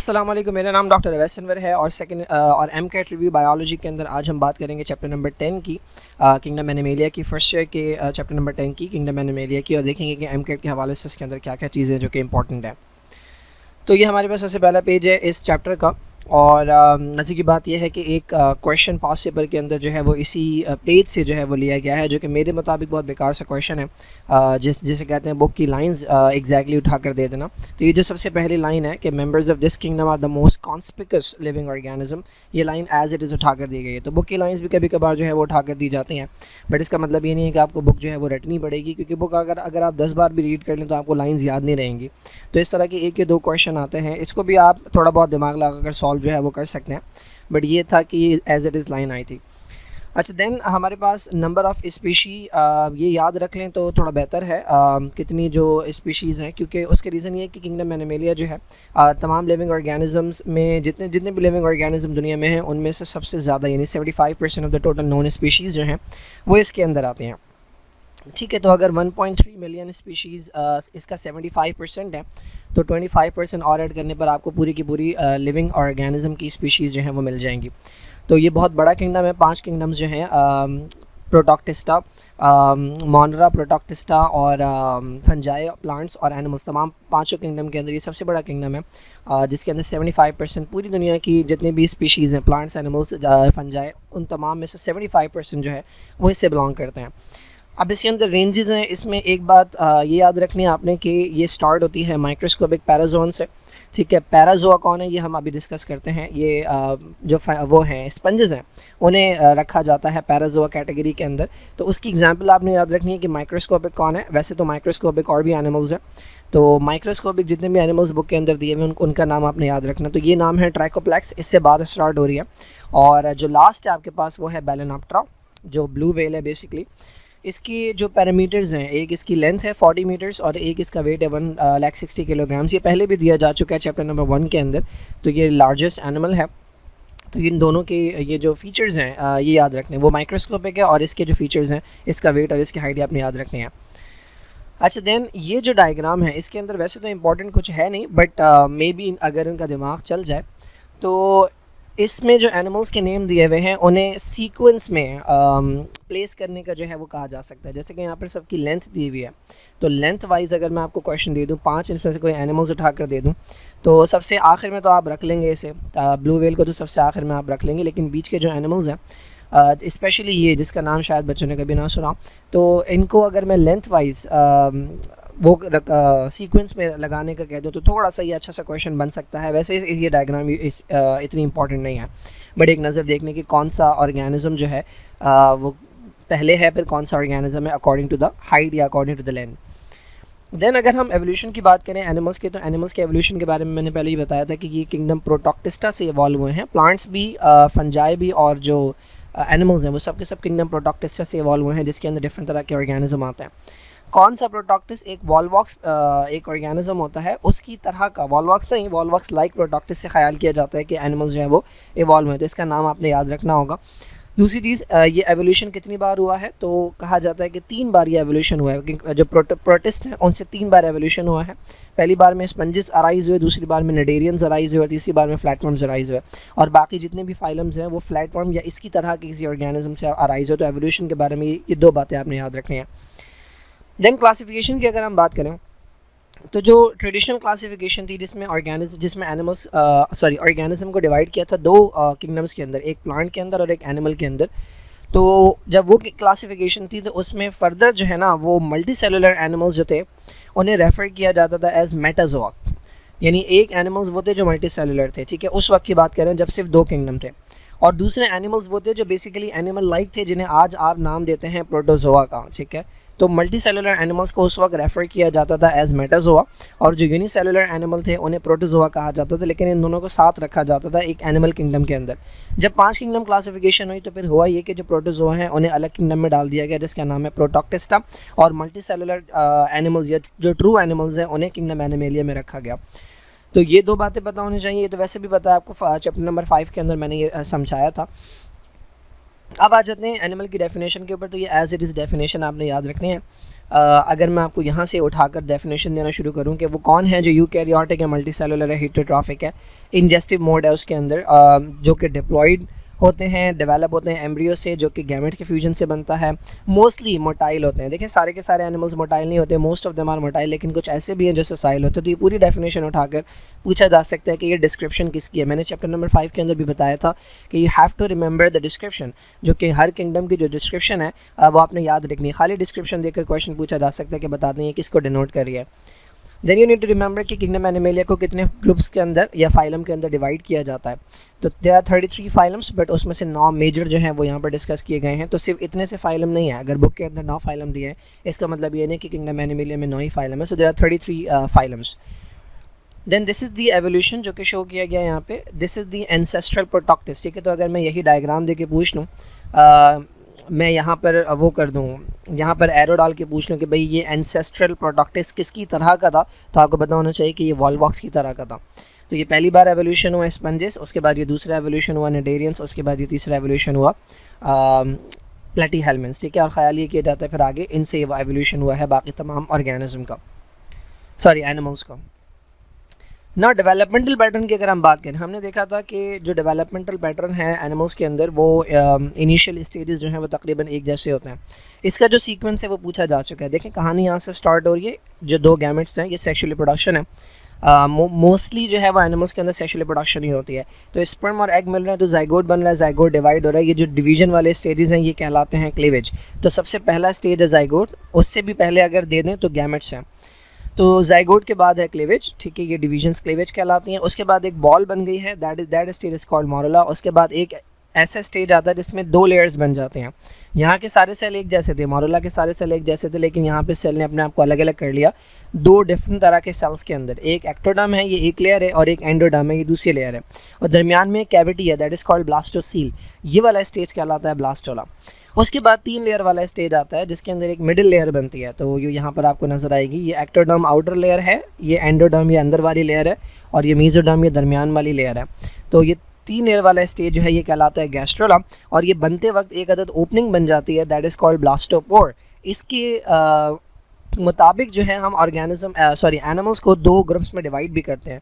अस्सलाम वालेकुम, मेरा नाम डॉक्टर अवैस अनवर है और सेकंड और एम कैट रिव्यू बायोलॉजी के अंदर आज हम बात करेंगे चैप्टर नंबर 10 की, किंगडम एनिमेलिया की, फर्स्ट ईयर के चैप्टर नंबर 10 की किंगडम एनिमेलिया की, और देखेंगे कि एम कैट के हवाले से इसके अंदर क्या क्या चीज़ें जो कि इंपॉर्टेंट है। तो ये हमारे पास सबसे पहला पेज है इस चैप्टर का, और मज़े की बात यह है कि एक क्वेश्चन पास पेपर के अंदर जो है वो इसी पेज से जो है वो लिया गया है, जो कि मेरे मुताबिक बहुत बेकार सा क्वेश्चन है, जिसे कहते हैं बुक की लाइंस एग्जैक्टली उठा कर दे देना। तो ये जो सबसे पहली लाइन है कि members of this kingdom are the most conspicuous living organism, ये लाइन एज इट इज़ उठा कर दी गई है। तो बुक की लाइंस भी कभी कभार जो है वो उठा कर दी जाती हैं, बट इसका मतलब ये नहीं है कि आपको बुक जो है वो रटनी पड़ेगी, क्योंकि बुक अगर आप 10 बार भी रीड कर लें तो आपको लाइंस याद नहीं रहेंगी। तो इस तरह के एक या दो क्वेश्चन आते हैं, इसको भी आप थोड़ा बहुत दिमाग लगा कर सॉल्व जो है वो कर सकते हैं, बट ये था कि एज इट इज़ लाइन आई थी। अच्छा, देन हमारे पास नंबर ऑफ़ स्पीशी, ये याद रख लें तो थोड़ा बेहतर है, कितनी जो स्पीशीज़ हैं, क्योंकि उसके रीज़न ये है कि किंगडम एनिमेलिया जो है तमाम लिविंग ऑर्गेनिज़म्स में जितने भी लिविंग ऑर्गेनिज़म दुनिया में हैं उनमें से सबसे ज़्यादा यानी 75% of the total non species जो हैं वो इसके अंदर आते हैं। ठीक है, तो अगर 1.3 मिलियन स्पीशीज़ इसका 75% है, तो 25% और ऐड करने पर आपको पूरी की पूरी लिविंग ऑर्गेनिज़म की स्पीशीज़ जो हैं वो मिल जाएंगी। तो ये बहुत बड़ा किंगडम है। 5 किंगडम्स जो हैं, प्रोटोक्टिस्टा, मोनरा प्रोटोक्टिस्टा और फंजाई प्लांट्स और एनिमल्स, तमाम पांचों किंगडम के अंदर ये सबसे बड़ा किंगडम है, जिसके अंदर 75% पूरी दुनिया की जितने भी स्पीशीज़ हैं, प्लांट्स, एनिमल्स, फंजाई, उन तमाम में से 75% जो है वो इससे बिलोंग करते हैं। अब इसके अंदर रेंजेस हैं, इसमें एक बात ये याद रखनी है आपने कि ये स्टार्ट होती है माइक्रोस्कोपिक पैराजोन से। ठीक है, पैराजोआ कौन है ये हम अभी डिस्कस करते हैं। ये जो वो हैं स्पंजेस हैं, उन्हें रखा जाता है पैराजोआ कैटेगरी के अंदर। तो उसकी एग्जांपल आपने याद रखनी है कि माइक्रोस्कोपिक कौन है। वैसे तो माइक्रोस्कोपिक और भी एनिमल्स हैं, तो माइक्रोस्कोपिक जितने भी एनिमल्स बुक के अंदर दिए हुए हैं उनका नाम आपने याद रखना। तो ये नाम है ट्राइकोप्लेक्स, इससे बात स्टार्ट हो रही है। और जो लास्ट है आपके पास वो है बैलेनोप्टेरा, जो ब्लू व्हेल है बेसिकली। इसकी जो पैरामीटर्स हैं, एक इसकी लेंथ है 40 मीटर्स और एक इसका वेट है 1,60 किलोग्राम्स। ये पहले भी दिया जा चुका है चैप्टर नंबर 1 के अंदर। तो ये लार्जेस्ट एनिमल है। तो इन दोनों के ये जो फीचर्स हैं ये याद रखने, वो माइक्रोस्कोपिक है, और इसके जो फीचर्स हैं, इसका वेट और इसकी हाइट आपने याद रखने हैं। अच्छा, देन ये जो डायग्राम है इसके अंदर वैसे तो इंपॉर्टेंट कुछ है नहीं, बट मे बी अगर इनका दिमाग चल जाए तो इसमें जो एनिमल्स के नेम दिए हुए हैं उन्हें सीक्वेंस में प्लेस करने का जो है वो कहा जा सकता है। जैसे कि यहाँ पर सबकी लेंथ दी हुई है, तो लेंथ वाइज अगर मैं आपको क्वेश्चन दे दूँ, 5 इनमें से कोई एनिमल्स उठा कर दे दूँ, तो सबसे आखिर में तो आप रख लेंगे इसे, ब्लू व्हेल को तो सबसे आखिर में आप रख लेंगे, लेकिन बीच के जो एनिमल्स हैं, स्पेशली ये जिसका नाम शायद बच्चों ने कभी ना सुना, तो इनको अगर मैं लेंथ वाइज वो सीक्वेंस में लगाने का कह दूँ तो थोड़ा सा ये अच्छा सा क्वेश्चन बन सकता है। वैसे ये डायग्राम इतनी इंपॉर्टेंट नहीं है, बट एक नज़र देखने की कौन सा ऑर्गेनिज्म जो है वो पहले है, फिर कौन सा ऑर्गेनिज्म है अकॉर्डिंग टू द हाइट या according to the length. Then अगर हम एवोल्यूशन की बात करें एनिमल्स के, तो एनिमल्स के एवोल्यूशन के बारे में मैंने पहले ही बताया था कि ये किंगडम प्रोटोक्टिस्टा से इवॉल्व हुए हैं। प्लांट्स भी, फंजाई भी, और जो एनिमल्स हैं वो सब के सब किंगडम प्रोटोक्टिस्टा से इवॉल्व हुए हैं, जिसके अंदर डिफरेंट तरह के ऑर्गेनिज्म आते हैं। कौन सा प्रोटोक्टिस, एक वॉलवॉक्स एक ऑर्गेनिज्म होता है उसकी तरह का, वॉलवॉक्स नहीं, वॉलवॉक्स लाइक प्रोटोक्टिस से ख्याल किया जाता है कि एनिमल्स जो है वो इवॉल्व हुए, तो इसका नाम आपने याद रखना होगा। दूसरी चीज़, ये एवोल्यूशन कितनी बार हुआ है, तो कहा जाता है कि 3 बार ये एवोल्यूशन हुआ है। जो प्रोटिस्ट हैं उनसे 3 बार एवोल्यूशन हुआ है। पहली बार में स्पंजेस अराइज हुए, दूसरी बार में निडेरियंस अराइज हुए, और तीसरी बार में फ्लैटवर्म्स अराइज हुए। और बाकी जितने भी फाइलम्स हैं वो फ्लैटवर्म या इसकी तरह के किसी ऑर्गेनिज्म से अराइज हो। तो एवोल्यूशन के बारे में ये 2 बातें आपने याद रखनी है। देन क्लासिफिकेशन की अगर हम बात करें, तो जो ट्रेडिशनल क्लासिफिकेशन थी जिसमें ऑर्गेनिज्म को डिवाइड किया था 2 किंगडम्स के अंदर, एक प्लांट के अंदर और एक एनिमल के अंदर। तो जब वो क्लासिफिकेशन थी तो उसमें फर्दर जो है ना वो मल्टी सेलुलर एनिमल्स जो थे उन्हें रेफ़र किया जाता था एज मेटाजोआ, यानी एक एनिमल्स वो थे जो मल्टी सेलुलर थे। ठीक है, उस वक्त की बात करें जब सिर्फ 2 किंगडम थे, और दूसरे एनिमल्स वो थे जो बेसिकली एनिमल लाइक थे, जिन्हें आज आप नाम देते हैं प्रोटोजोआ का। ठीक है, तो मल्टी सेलुलर एनिमल्स को उस वक्त रेफ़र किया जाता था एज मेटाजोआ, और जो यूनिसेलुलर एनिमल थे उन्हें प्रोटोजोआ कहा जाता था, लेकिन इन दोनों को साथ रखा जाता था एक एनिमल किंगडम के अंदर। जब 5 किंगडम क्लासिफिकेशन हुई तो फिर हुआ ये कि जो प्रोटोजोआ हैं उन्हें अलग किंगडम में डाल दिया गया, जिसका नाम है प्रोटोक्टिस्टा, और मल्टी सेलुलर एनिमल्स या जो ट्रू एनिमल्स हैं उन्हें किंगडम एनिमेलिया में रखा गया। तो ये 2 बातें पता होनी चाहिए। ये तो वैसे भी पता है आपको, चैप्टर नंबर 5 के अंदर मैंने ये समझाया था। अब आ जाते हैं एनिमल की डेफिनेशन के ऊपर। तो ये एज इट इज़ डेफिनेशन आपने याद रखनी है। अगर मैं आपको यहाँ से उठाकर डेफिनेशन देना शुरू करूँ कि वो कौन है जो यूकैरियोटिक है, मल्टी सेलुलर है, हेटेरोट्रॉफिक है, इंजेस्टिव मोड है उसके अंदर, जो कि डिप्लॉयड होते हैं, डेवलप होते हैं एम्ब्रियो से, जो कि गैमेट के फ्यूजन से बनता है, मोस्टली मोटाइल होते हैं। देखिए सारे के सारे एनिमल्स मोटाइल नहीं होते, most of them are motile, लेकिन कुछ ऐसे भी हैं जो सोसाइल होते हैं। तो ये पूरी डेफिनेशन उठाकर पूछा जा सकता है कि ये डिस्क्रिप्शन किसकी है। मैंने चैप्टर नंबर 5 के अंदर भी बताया था कि you have to remember the description, जो कि हर किंगडम की जो डिस्क्रिप्शन है वो आपने याद रखनी है। खाली डिस्क्रिप्शन देकर क्वेश्चन पूछा जा सकता है कि बता दें किसको डिनोट कर रही है। Then you need to remember कि किंगडम एनिमेलिया को कितने ग्रुप्स के अंदर या फाइलम के अंदर डिवाइड किया जाता है। तो देयर आर 33 फाइलम्स, बट उसमें से 9 मेजर जो हैं वो यहाँ पर डिस्कस किए गए हैं। तो सिर्फ इतने से फाइलम नहीं है, अगर बुक के अंदर 9 फाइलम दिए हैं इसका मतलब ये नहीं कि किंगडम एनिमेलिया में 9 ही फाइलम है। So there are 33 phylums. Then this is the evolution जो कि शो किया गया यहाँ पे। This is the ancestral protoctist, ठीक है। तो अगर मैं यही डायग्राम दे के पूछ लूँ, मैं यहाँ पर वो कर दूँ, यहाँ पर एरो डाल के पूछ लूँ कि भाई ये एंसेस्ट्रल प्रोटॉक्टिस किसकी तरह का था, तो आपको पता होना चाहिए कि ये वॉलवॉक्स की तरह का था। तो ये पहली बार एवोल्यूशन हुआ स्पंजेस, उसके बाद ये दूसरा एवोल्यूशन हुआ नेडेरियंस, उसके बाद ये तीसरा एवोल्यूशन हुआ प्लेटीहेल्मिन्स, ठीक है। और ख्याल ये किया जाता है फिर आगे इनसे ये एवोल्यूशन हुआ है बाकी तमाम ऑर्गेनिज्म का, सॉरी एनिमल्स का। ना डेवलपमेंटल पैटर्न की अगर हम बात करें, हमने देखा था कि जो डेवलपमेंटल पैटर्न है एनिमल्स के अंदर वो इनिशियल स्टेजेस जो हैं वो तकरीबन एक जैसे होते हैं। इसका जो सीक्वेंस है वो पूछा जा चुका है। देखें कहानी यहाँ से स्टार्ट हो रही है। जो 2 गैमेट्स हैं ये सेक्सुअली प्रोडक्शन है। मोस्टली जो है वो एनिमल्स के अंदर सेक्सुअली प्रोडक्शन ही होती है। तो स्पर्म और एग मिल रहे हैं तो जाइगोट बन रहा है, जाइगोट डिवाइड हो रहा है। ये जो डिवीजन वाले स्टेजेस हैं ये कहलाते हैं क्लीवेज। तो सबसे पहला स्टेज है जाइगोट, उससे भी पहले अगर दे दें तो गैमेट्स हैं। तो जाइगोट के बाद है क्लीवेज, ठीक है, ये डिवीजन्स क्लीवेज कहलाती हैं। उसके बाद एक बॉल बन गई है, that stage is called morula. उसके बाद एक ऐसा स्टेज आता है जिसमें 2 लेयर्स बन जाते हैं। यहाँ के सारे सेल एक जैसे थे, मोरुला के सारे सेल एक जैसे थे, लेकिन यहाँ पे सेल ने अपने आप को अलग अलग कर लिया 2 डिफरेंट तरह के सेल्स के अंदर। एक एक्टोडर्म है, ये एक लेयर है, और एक एंडोडर्म है, ये दूसरी लेयर है। और दरमियान में एक कैविटी है, दैट इज़ कॉल्ड ब्लास्टोसील। ये वाला स्टेज कहलाता है ब्लास्टोला। उसके बाद 3 लेयर वाला स्टेज आता है जिसके अंदर एक मिडिल लेयर बनती है। तो ये यहाँ पर आपको नजर आएगी, ये एक्टोडर्म आउटर लेयर है, ये एंडोडर्म ये अंदर वाली लेयर है, और ये मेसोडर्म ये दरमियान वाली लेयर है। तो ये 3 लेयर वाला स्टेज जो है ये कहलाता है गैस्ट्रोला। और ये बनते वक्त एक अदद ओपनिंग बन जाती है, दैट इज़ कॉल्ड ब्लास्टोपोर। इसके मुताबिक जो है हम एनिमल्स को 2 ग्रुप्स में डिवाइड भी करते हैं।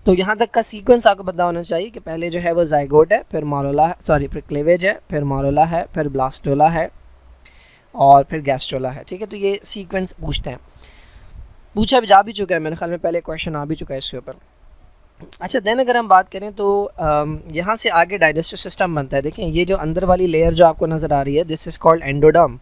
तो यहाँ तक का सीक्वेंस आपको पता होना चाहिए कि पहले जो है वो जाइगोट है, फिर मोरुला है, फिर क्लीवेज है, फिर मोरुला है, फिर ब्लास्टोला है, और फिर गैस्ट्रोला है, ठीक है। तो ये सीक्वेंस पूछते हैं, पूछा जा भी चुका है मेरे ख्याल में, पहले क्वेश्चन आ भी चुका है इसके ऊपर। अच्छा, देन अगर हम बात करें तो यहाँ से आगे डाइजेस्टिव सिस्टम बनता है। देखें ये जो अंदर वाली लेयर जो आपको नज़र आ रही है, दिस इज़ कॉल्ड एंडोडर्म,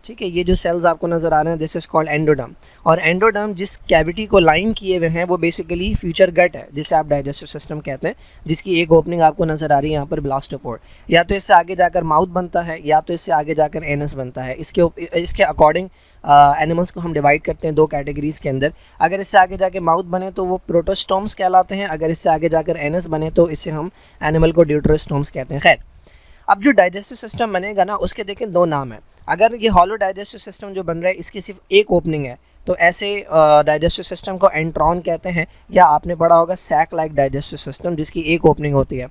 ठीक है। ये जो सेल्स आपको नज़र आ रहे हैं दिस इज़ कॉल्ड एंडोडर्म। और एंडोडर्म जिस कैविटी को लाइन किए हुए हैं वो बेसिकली फ्यूचर गट है, जिसे आप डाइजेस्टिव सिस्टम कहते हैं, जिसकी एक ओपनिंग आपको नज़र आ रही है यहाँ पर ब्लास्टोपोर। या तो इससे आगे जाकर माउथ बनता है, या तो इससे आगे जाकर एनस बनता है। इसके अकॉर्डिंग एनिमल्स को हम डिवाइड करते हैं 2 कैटेगरीज़ के अंदर। अगर इससे आगे जाकर माउथ बने तो वो प्रोटोस्टोम्स कहलाते हैं, अगर इससे आगे जाकर एनस बने तो इसे हम एनिमल को ड्यूटरोस्टोम्स कहते हैं। खैर, अब जो डाइजेस्टिव सिस्टम बनेगा ना उसके देखें 2 नाम है। अगर ये हॉलो डाइजेस्टिव सिस्टम जो बन रहा है इसकी सिर्फ एक ओपनिंग है तो ऐसे डाइजेस्टिव सिस्टम को एंट्रॉन कहते हैं, या आपने पढ़ा होगा सैक लाइक डाइजेस्टिव सिस्टम जिसकी एक ओपनिंग होती है,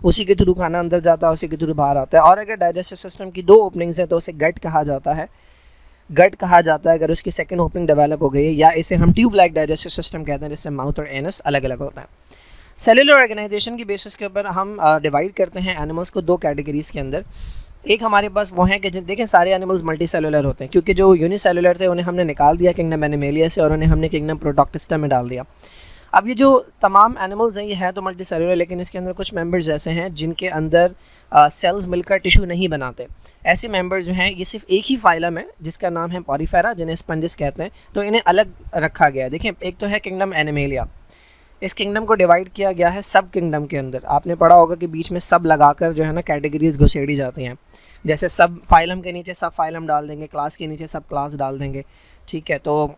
उसी के थ्रू खाना अंदर जाता है, उसी के थ्रू बाहर आता है। और अगर डाइजेस्टिव सिस्टम की 2 ओपनिंग्स हैं तो उसे गट कहा जाता है, गट कहा जाता है अगर उसकी सेकेंड ओपनिंग डेवलप हो गई है, या इसे हम ट्यूब लाइक डाइजेस्टिव सिस्टम कहते हैं जिसमें माउथ और एनस अलग अलग होता है। सेलुलर ऑर्गेनाइजेशन की बेसिस के ऊपर हम डिवाइड करते हैं एनिमल्स को 2 कैटेगरीज़ के अंदर। एक हमारे पास वो हैं कि देखें सारे एनिमल्स मल्टी सेलुलर होते हैं, क्योंकि जो यूनिसेलुलर थे उन्हें हमने निकाल दिया किंगडम एनिमेलिया से और उन्हें हमने किंगडम प्रोटॉक्टिस्टा में डाल दिया। अब ये जो तमाम एनिमल्स हैं ये हैं तो मल्टी सेलुलर, लेकिन इसके अंदर कुछ मेंबर्स ऐसे हैं जिनके अंदर सेल्स मिलकर टिश्यू नहीं बनाते। ऐसे मेंबर्स जो हैं ये सिर्फ एक ही फाइलम है जिसका नाम है पॉरीफेरा, जिन्हें स्पंजिस कहते हैं, तो इन्हें अलग रखा गया है। देखें एक तो है किंगडम एनिमेलिया, इस किंगडम को डिवाइड किया गया है सब किंगडम के अंदर। आपने पढ़ा होगा कि बीच में सब लगाकर जो है ना कैटेगरीज घुसेड़ी जाती हैं, जैसे सब फाइलम के नीचे सब फाइलम डाल देंगे, क्लास के नीचे सब क्लास डाल देंगे, ठीक है। तो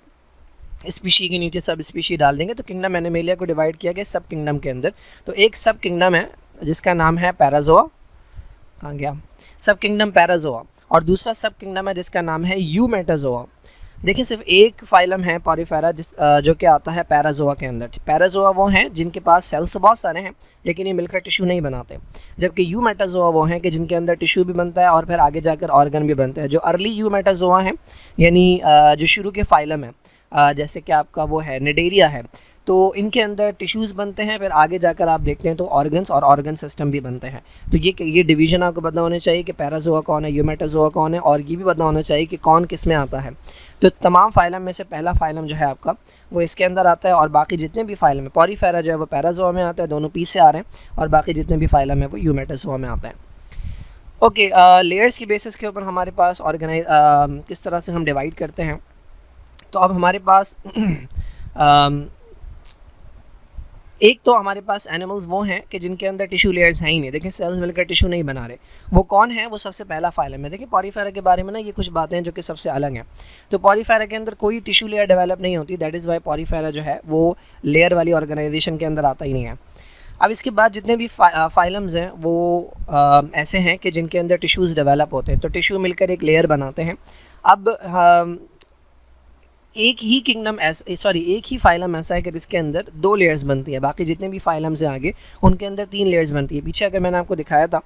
स्पीशी के नीचे सब स्पीशी डाल देंगे। तो किंगडम एनिमेलिया को डिवाइड किया गया सब किंगडम के अंदर। तो एक सब किंगडम है जिसका नाम है पैराजोआ, कहाँ गया, सब किंगडम पैराजोआ, और दूसरा सब किंगडम है जिसका नाम है यूमेटाजोआ। देखिए सिर्फ एक फाइलम है पॉरीफेरा जो कि आता है पैराजोआ के अंदर। पैराजोआ वो हैं जिनके पास सेल्स तो बहुत सारे हैं लेकिन ये मिलकर टिश्यू नहीं बनाते, जबकि यू मेटाजोआ वो हैं कि जिनके अंदर टिश्यू भी बनता है और फिर आगे जाकर ऑर्गन भी बनते हैं। जो अर्ली यू मेटाजोआ हैं यानी जो शुरू के फाइलम है, जैसे कि आपका वो है निडेरिया है, तो इनके अंदर टिश्यूज़ बनते हैं, फिर आगे जाकर आप देखते हैं तो ऑर्गन्स और ऑर्गन सिस्टम भी बनते हैं। तो ये डिवीज़न आपको पता होना चाहिए कि पैराजोआ कौन है, यूमेटाजोआ कौन है, और ये भी पता होना चाहिए कि कौन किस में आता है। तो तमाम फाइलम में से पहला फाइलम जो है आपका वो इसके अंदर आता है, और बाकी जितने भी फाइलम है पॉरीफेरा जो है वो पैराजोआ में आता है, दोनों पी से आ रहे हैं, और बाकी जितने भी फाइलम है वो यूमेटाजोआ में आता है। ओके, लेयर्स की बेसिस के ऊपर हमारे पास किस तरह से हम डिवाइड करते हैं। तो अब हमारे पास एक तो हमारे पास एनिमल्स वो हैं कि जिनके अंदर टिश्यू लेयर्स हैं ही नहीं। देखिए सेल्स मिलकर टिश्यू नहीं बना रहे, वो कौन है? वो सबसे पहला फाइलम है। देखिए पॉरीफेरा के बारे में ना ये कुछ बातें हैं जो कि सबसे अलग हैं। तो पॉरीफेरा के अंदर कोई टिश्यू लेयर डेवलप नहीं होती, दैट इज़ वाई पॉरीफेरा जो है वो लेयर वाली ऑर्गेनाइजेशन के अंदर आता ही नहीं है। अब इसके बाद जितने भी फाइलम्स हैं वो ऐसे हैं कि जिनके अंदर टिश्यूज़ डेवलप होते हैं, तो टिश्यू मिलकर एक लेयर बनाते हैं। अब एक ही फाइलम ऐसा है कि जिसके अंदर 2 लेयर्स बनती है, बाकी जितने भी फाइलम्स हैं आगे उनके अंदर 3 लेयर्स बनती है। पीछे अगर मैंने आपको दिखाया था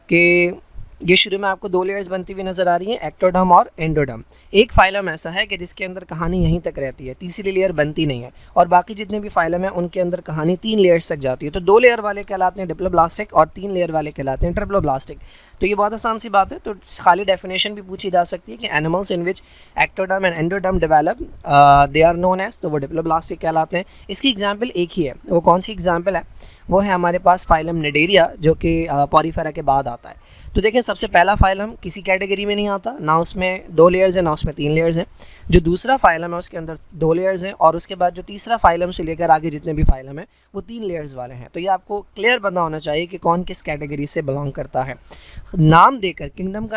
कि ये शुरू में आपको 2 लेयर्स बनती हुई नज़र आ रही हैं, एक्टोडर्म और एंडोडर्म। एक फाइलम ऐसा है कि जिसके अंदर कहानी यहीं तक रहती है, तीसरी लेयर बनती नहीं है, और बाकी जितने भी फाइलम हैं उनके अंदर कहानी 3 लेयर्स तक जाती है। तो 2 लेयर वाले कहलाते हैं डिप्लोब्लास्टिक और 3 लेयर वाले कहलाते हैं ट्रिप्लोब्लास्टिक। तो ये बहुत आसान सी बात है। तो खाली डेफिनेशन भी पूछी जा सकती है कि animals in which ectoderm and endoderm develop they are known as, तो वो डिप्लोब्लास्टिक कहलाते हैं। इसकी एग्जाम्पल एक ही है, वो कौन सी एग्जाम्पल है? वो है हमारे पास फाइलम निडेरिया जो कि पॉरीफेरा के बाद आता है। तो देखें सबसे पहला फाइलम किसी कैटेगरी में नहीं आता, ना उसमें 2 लेयर्स हैं ना उसमें 3 लेयर्स हैं। जो दूसरा फाइलम है उसके अंदर 2 लेयर्स हैं, और उसके बाद जो तीसरा फाइलम से लेकर आगे जितने भी फाइलम हैं वो 3 लेयर्स वाले हैं। तो ये आपको क्लियर पता होना चाहिए कि कौन किस कैटेगरी से बिलोंग करता है। नाम देकर किंगडम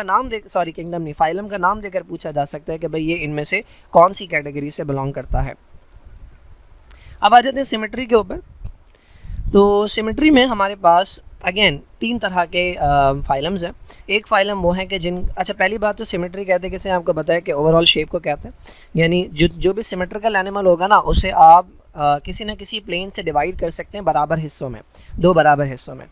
नहीं, फाइलम का नाम देकर पूछा जा सकता है कि भाई ये इनमें से कौन सी कैटेगरी से बिलोंग करता है। अब आ जाते हैं सिमेट्री के ऊपर। तो सिमेट्री में हमारे पास अगेन 3 तरह के फाइलम्स हैं। एक फाइलम वो है कि पहली बात तो सिमेट्री कहते हैं, किसे आपको बताया कि ओवरऑल शेप को कहते हैं, यानी जो भी सिमेट्रिकल एनिमल होगा ना उसे आप किसी न किसी प्लेन से डिवाइड कर सकते हैं बराबर हिस्सों में, 2 बराबर हिस्सों में।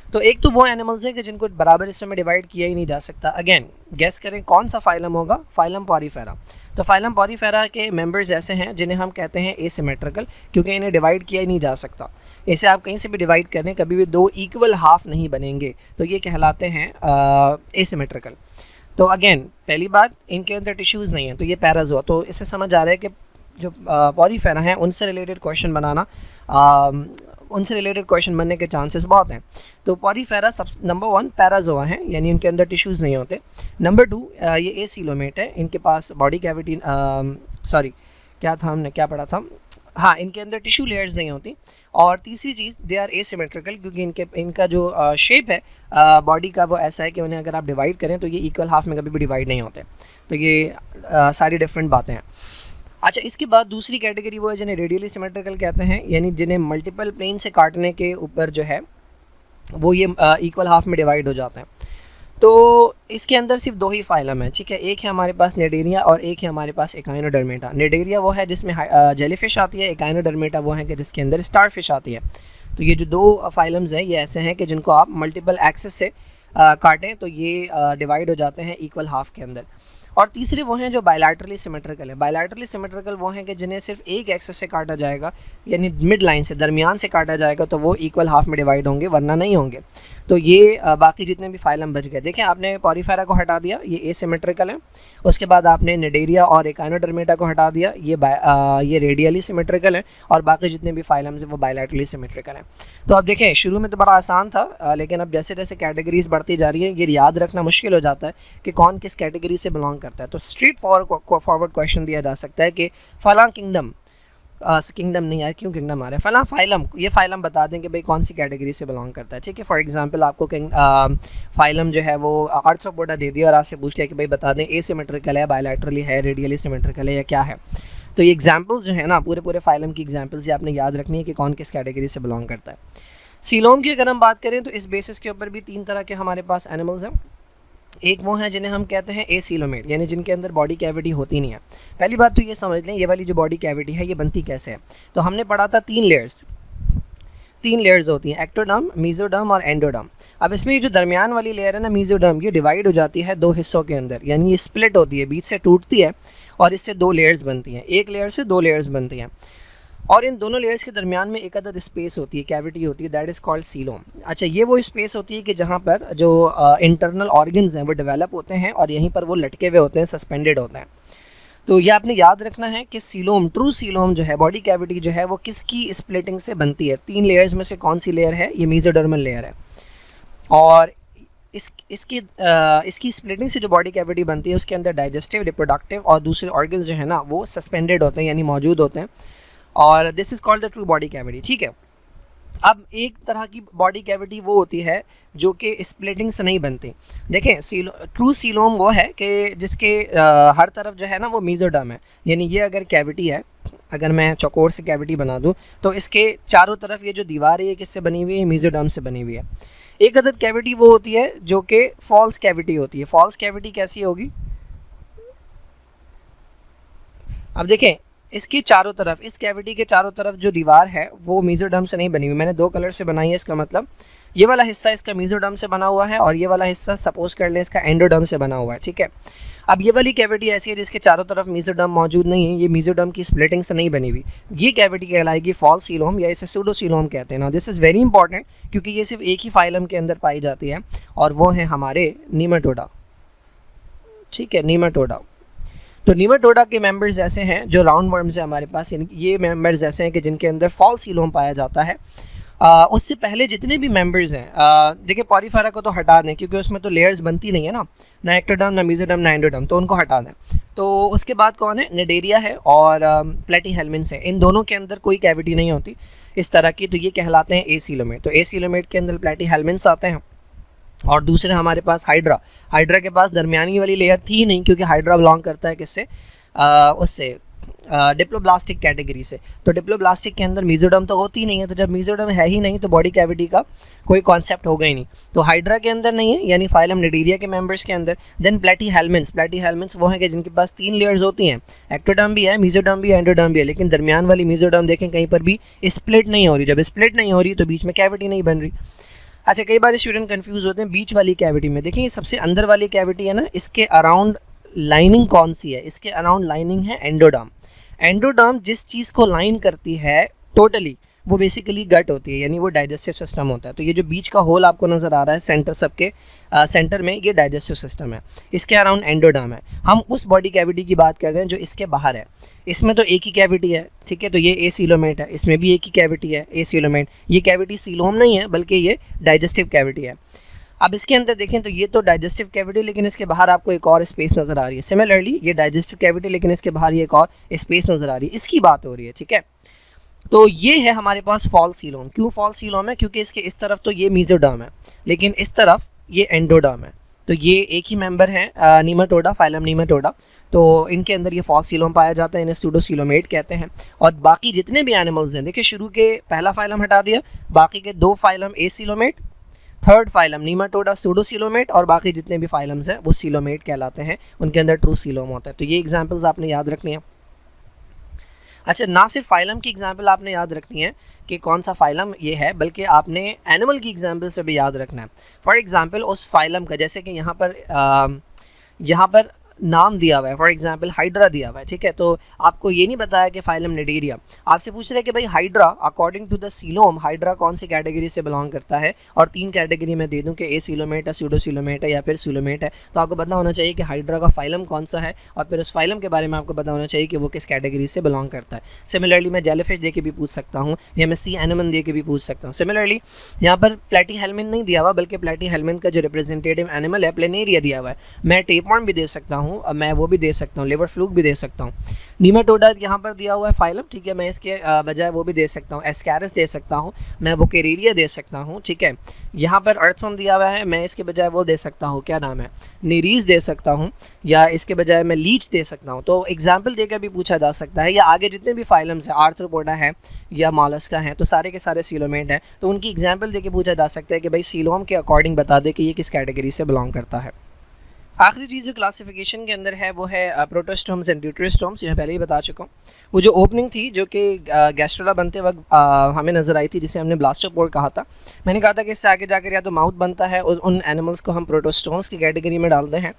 तो एक तो वो एनिमल्स हैं कि जिनको बराबर हिस्सों में डिवाइड किया ही नहीं जा सकता। अगेन गेस करें कौन सा फाइलम होगा? Phylum Porifera. तो फाइलम पॉरीफेरा के मेंबर्स ऐसे हैं जिन्हें हम कहते हैं एसिमेट्रिकल, क्योंकि इन्हें डिवाइड किया ही नहीं जा सकता। इसे आप कहीं से भी डिवाइड करें कभी भी 2 इक्वल हाफ नहीं बनेंगे, तो ये कहलाते हैं एसिमेट्रिकल। तो अगेन पहली बात, इनके अंदर टिश्यूज़ नहीं है, तो ये पैराजोआ। तो इससे समझ आ रहा है कि जो पॉरीफेरा हैं उनसे रिलेटेड क्वेश्चन बनने के चांसेस बहुत हैं। तो पॉरीफेरा नंबर 1 पैराजोआ हैं, यानी इनके अंदर टिश्यूज़ नहीं होते। नंबर 2 ये एसीलोमेट है, इनके पास बॉडी कैविटी हमने क्या पढ़ा था, हाँ, इनके अंदर टिश्यू लेयर्स नहीं होती। और तीसरी चीज़, दे आर एसिमेट्रिकल, क्योंकि इनका जो शेप है बॉडी का वो ऐसा है कि उन्हें अगर आप डिवाइड करें तो ये इक्वल हाफ में कभी भी डिवाइड नहीं होते। तो ये सारी डिफरेंट बातें हैं। अच्छा, इसके बाद दूसरी कैटेगरी वो है जिन्हें रेडियली सिमेट्रिकल कहते हैं, यानी जिन्हें मल्टीपल प्लेन से काटने के ऊपर जो है वो ये इक्वल हाफ में डिवाइड हो जाते हैं। तो इसके अंदर सिर्फ 2 ही फाइलम है, ठीक है। एक है हमारे पास निडेरिया और एक है हमारे पास एकाइनोडर्मेटा। निडेरिया वो है जिसमें जेलीफिश आती है, एकाइनोडर्मेटा वो है कि जिसके अंदर स्टारफिश आती है। तो ये जो 2 फाइलम्स हैं ये ऐसे हैं कि जिनको आप मल्टीपल एक्सेस से काटें तो ये डिवाइड हो जाते हैं इक्वल हाफ के अंदर। और तीसरे वो हैं जो बायलैटरली सिमेट्रिकल है। बायलैटरली सिमेट्रिकल वो हैं कि जिन्हें सिर्फ एक एक्सेस से काटा जाएगा, यानी मिड लाइन से, दरमियान से काटा जाएगा, तो वो इक्वल हाफ में डिवाइड होंगे, वरना नहीं होंगे। तो ये बाकी जितने भी फाइलम बच गए। देखें आपने पॉरीफेरा को हटा दिया, ये एसिमेट्रिकल है। उसके बाद आपने निडेरिया और एकाइनोडर्मेटा को हटा दिया, ये रेडियली सिमेट्रिकल है। और बाकी जितने भी फाइलम्स हैं वो बायलैटरली सिमेट्रिकल हैं। तो अब देखें शुरू में तो बड़ा आसान था, लेकिन अब जैसे जैसे कैटेगरीज बढ़ती जा रही हैं ये याद रखना मुश्किल हो जाता है कि कौन किस कैटेगरी से बिलोंग करता है। तो स्ट्रेट फॉरवर्ड क्वेश्चन दिया जा सकता है कि फलां किंगडम नहीं यार, क्यों किंगडम आ रहा है, फलां फाइलम, ये फाइलम बता दें कि भाई कौन सी कैटेगरी से बिलोंग करता है, ठीक है। फॉर एग्जांपल आपको फाइलम जो है वो आर्थ्रोपोडा दे दिया और आपसे पूछ लिया कि भाई बता दें एसिमेट्रिकल है, बायलैटरली है, रेडियली सिमेट्रिकल है या क्या है। तो ये एग्जाम्पल्स जो है ना, पूरे फाइलम की एग्जाम्पल्स ये आपने याद रखनी है कि कौन किस कैटेगरी से बिलोंग करता है। सीलोम की अगर हम बात करें तो इस बेसिस के ऊपर भी 3 तरह के हमारे पास एनिमल्स हैं। एक वो हैं जिन्हें हम कहते हैं एसीलोमेट, यानी जिनके अंदर बॉडी कैविटी होती नहीं है। पहली बात तो ये समझ लें, ये वाली जो बॉडी कैविटी है ये बनती कैसे है। तो हमने पढ़ा था 3 लेयर्स होती हैं, एक्टोडर्म, मेसोडर्म और एंडोडर्म। अब इसमें ये जो दरमियान वाली लेयर है ना मेसोडर्म, ये डिवाइड हो जाती है 2 हिस्सों के अंदर, यानी ये स्प्लिट होती है, बीच से टूटती है और इससे 2 लेयर्स बनती हैं, एक लेयर से 2 लेयर्स बनती हैं। और इन दोनों लेयर्स के दरमियान में एक अदद स्पेस होती है, कैविटी होती है, दैट इज़ कॉल्ड सीलोम। अच्छा, ये वो स्पेस होती है कि जहाँ पर जो इंटरनल ऑर्गन्स हैं वो डेवलप होते हैं और यहीं पर वो लटके हुए होते हैं, सस्पेंडेड होते हैं। तो ये आपने याद रखना है कि सीलोम, ट्रू सीलोम जो है, बॉडी कैविटी जो है, वो किसकी स्प्लिटिंग से बनती है। 3 लेयर्स में से कौन सी लेयर है? ये मेसोडर्मल लेयर है। और इसकी स्प्लिटिंग से जो बॉडी कैविटी बनती है उसके अंदर डाइजेस्टिव, रिप्रोडक्टिव और दूसरे ऑर्गन्स जो है ना वो सस्पेंडेड होते हैं, यानी मौजूद होते हैं। और this is called the true body cavity. ठीक है, अब एक तरह की बॉडी कैविटी वो होती है जो कि स्प्लिटिंग से नहीं बनती। देखें, ट्रू सीलोम वो है कि जिसके हर तरफ जो है ना वो मेसोडर्म है, यानी ये अगर कैविटी है, अगर मैं चौकोर से कैविटी बना दूं तो इसके चारों तरफ ये जो दीवार है ये किससे बनी हुई है? मेसोडर्म से बनी हुई है। एक अदद कैविटी वो होती है जो कि फॉल्स कैविटी होती है। फॉल्स कैविटी कैसी होगी? अब देखें, इसके चारों तरफ, इस कैविटी के चारों तरफ जो दीवार है वो मेसोडर्म से नहीं बनी हुई, मैंने 2 कलर से बनाई है। इसका मतलब ये वाला हिस्सा इसका मेसोडर्म से बना हुआ है और ये वाला हिस्सा सपोज कर लें इसका एंडोडर्म से बना हुआ है। ठीक है, अब ये वाली कैविटी ऐसी है जिसके चारों तरफ मेसोडर्म मौजूद नहीं है, ये मेसोडर्म की स्प्लिटिंग से नहीं बनी हुई, ये कैविटी कहलाएगी फॉल्स सीलोम या इसे सूडोसीलोम कहते हैं ना। दिस इज़ वेरी इंपॉर्टेंट क्योंकि ये सिर्फ एक ही फाइलम के अंदर पाई जाती है और वो है हमारे नीमाटोडा। ठीक है, नीमाटोडा। तो नीमाटोडा के मेंबर्स ऐसे हैं जो राउंड वर्म्स है हमारे पास, ये मेंबर्स ऐसे हैं कि जिनके अंदर फॉल्स सीलोम पाया जाता है। उससे पहले जितने भी मेंबर्स हैं, देखिए पॉलीफेरा को तो हटा दें क्योंकि उसमें तो लेयर्स बनती नहीं है ना एक्टोडर्म, ना मेसोडर्म, ना एंडोडर्म, तो उनको हटा दें। तो उसके बाद कौन है? निडेरिया है और प्लेटीहेल्मिन्थ्स है। इन दोनों के अंदर कोई कैविटी नहीं होती इस तरह की, तो ये कहलाते हैं एसीलोमेट। तो एसीलोमेट के अंदर प्लेटीहेल्मिन्थ्स आते हैं। और दूसरे हमारे पास हाइड्रा के पास दरमियानी वाली लेयर थी नहीं क्योंकि हाइड्रा बिलोंग करता है किससे? उससे डिप्लोब्लास्टिक कैटेगरी से। तो डिप्लोब्लास्टिक के अंदर मेसोडर्म तो होती नहीं है, तो जब मेसोडर्म है ही नहीं तो बॉडी कैविटी का कोई कॉन्सेप्ट होगा ही नहीं। तो हाइड्रा के अंदर नहीं है, यानी फाइलम निडेरिया के मेंबर्स के अंदर। देन प्लेटीहेल्मिन्थ्स वो हैं कि जिनके पास 3 लेयर्स होती हैं, एक्टोडर्म भी है, मेसोडर्म भी है, एंडोडर्म भी है, लेकिन दरमियान वाली मेसोडर्म देखें कहीं पर भी स्प्लिट नहीं हो रही। जब स्प्लिट नहीं हो रही तो बीच में कैविटी नहीं बन रही। अच्छा, कई बार स्टूडेंट कंफ्यूज होते हैं बीच वाली कैविटी में। देखिए, सबसे अंदर वाली कैविटी है ना, इसके अराउंड लाइनिंग कौन सी है? इसके अराउंड लाइनिंग है एंडोडर्म। एंडोडर्म जिस चीज़ को लाइन करती है टोटली वो बेसिकली गट होती है, यानी वो डाइजेस्टिव सिस्टम होता है। तो ये जो बीच का होल आपको नज़र आ रहा है सेंटर, सबके सेंटर में, ये डाइजेस्टिव सिस्टम है, इसके अराउंड एंडोडर्म है। हम उस बॉडी कैविटी की बात कर रहे हैं जो इसके बाहर है। इसमें तो एक ही कैविटी है, ठीक है, तो ये एसीलोमेट है। इसमें भी एक ही कैविटी है, एसीलोमेट। ये कैविटी सीलोम नहीं है बल्कि ये डाइजेस्टिव कैविटी है। अब इसके अंदर देखें तो ये तो डाइजेस्टिव कैविटी, लेकिन इसके बाहर आपको एक और स्पेस नज़र आ रही है। सिमिलरली ये डाइजेस्टिव कैविटी, लेकिन इसके बाहर ये एक और स्पेस नज़र आ रही है, इसकी बात हो रही है। ठीक है, तो ये है हमारे पास फॉल्स सीलोम। क्यों फॉल्स सीलोम है? क्योंकि इसके इस तरफ तो ये मेसोडर्म है लेकिन इस तरफ ये एंडोडर्म है। तो ये एक ही मेंबर है नीमाटोडा, फाइलम नीमाटोडा। तो इनके अंदर ये फॉल्स सीलोम पाया जाता है, इन्हें सूडोसीलोमेट कहते हैं। और बाकी जितने भी एनिमल्स हैं, देखिए शुरू के पहला फाइलम हटा दिया, बाकी के 2 फाइलम एसीलोमेट, थर्ड फाइलम नीमाटोडा सूडोसीलोमेट, और बाकी जितने भी फाइलम्स हैं वो सीलोमेट कहलाते हैं, उनके अंदर ट्रू सीलोम होता है। तो ये एग्जाम्पल्स आपने याद रखनी है। अच्छा, ना सिर्फ फाइलम की एग्जाम्पल आपने याद रखनी है कि कौन सा फाइलम ये है, बल्कि आपने एनिमल की एग्जाम्पल से भी याद रखना है। फॉर एग्जाम्पल उस फाइलम का, जैसे कि यहाँ पर नाम दिया हुआ है, फॉर एग्जांपल हाइड्रा दिया हुआ है, ठीक है, तो आपको ये नहीं बताया कि फाइलम निडेरिया। आपसे पूछ रहे हैं कि भाई hydra according to the coelom, hydra कौन सी कैटेगरी से बिलोंग करता है, और 3 कैटेगरी में दे दूं कि ए सीलोमेट है, सूडोसीलोमेट है या फिर सीलोमेट है। तो आपको पता होना चाहिए कि हाइड्रा का फाइलम कौन सा है, और फिर उस फाइलम के बारे में आपको पता होना चाहिए कि वो किस कैटेगरी से बिलोंग करता है। सिमिलरली मैं जेलीफिश दे के भी पूछ सकता हूँ, या मैं सी एनिमन दे के भी पूछ सकता हूँ। सिमिलरली यहाँ पर प्लेटीहेल्मिन नहीं दिया हुआ, बल्कि प्लेटीहेल्मिन का जो रिप्रेजेंटेटिव एनिमल है प्लेनेरिया दिया हुआ है। मैं टेपवर्म भी दे सकता हूँ, मैं वो भी दे सकता हूँ, लिवर फ्लूक भी दे सकता हूँ। नीमाटोडा यहाँ पर दिया हुआ है फाइलम, ठीक है, मैं इसके बजाय वो भी दे सकता हूँ, एस्कैरिस दे सकता हूँ, मैं वोकेरेरिया दे सकता हूँ, ठीक है। यहाँ पर अर्थवर्म दिया हुआ है, मैं इसके बजाय वो दे सकता हूँ, क्या नाम है, नीरीज दे सकता हूँ, या इसके बजाय मैं लीच दे सकता हूँ। तो एग्जाम्पल देकर भी पूछा जा सकता है, या आगे जितने भी फाइलम्स हैं, आर्थ्रोपोडा है या मॉलस्का हैं, तो सारे के सारे सीलोमेट हैं, तो उनकी एग्जाम्पल देकर पूछा जा सकता है कि भाई सीलोम के अकॉर्डिंग बता दे कि ये किस कैटेगरी से बिलोंग करता है। आखिरी चीज़ जो क्लासिफिकेशन के अंदर है वो है प्रोटोस्टोम्स एंड ड्यूटेरोस्टोम्स। ये मैं पहले ही बता चुका हूँ। वो जो ओपनिंग थी जो कि गैस्ट्रोला बनते वक्त हमें नज़र आई थी, जिसे हमने ब्लास्टोपोर कहा था। मैंने कहा था कि इससे आगे जाकर या तो माउथ बनता है, उन एनिमल्स को हम प्रोटोस्टोम्स की कैटेगरी में डालते हैं,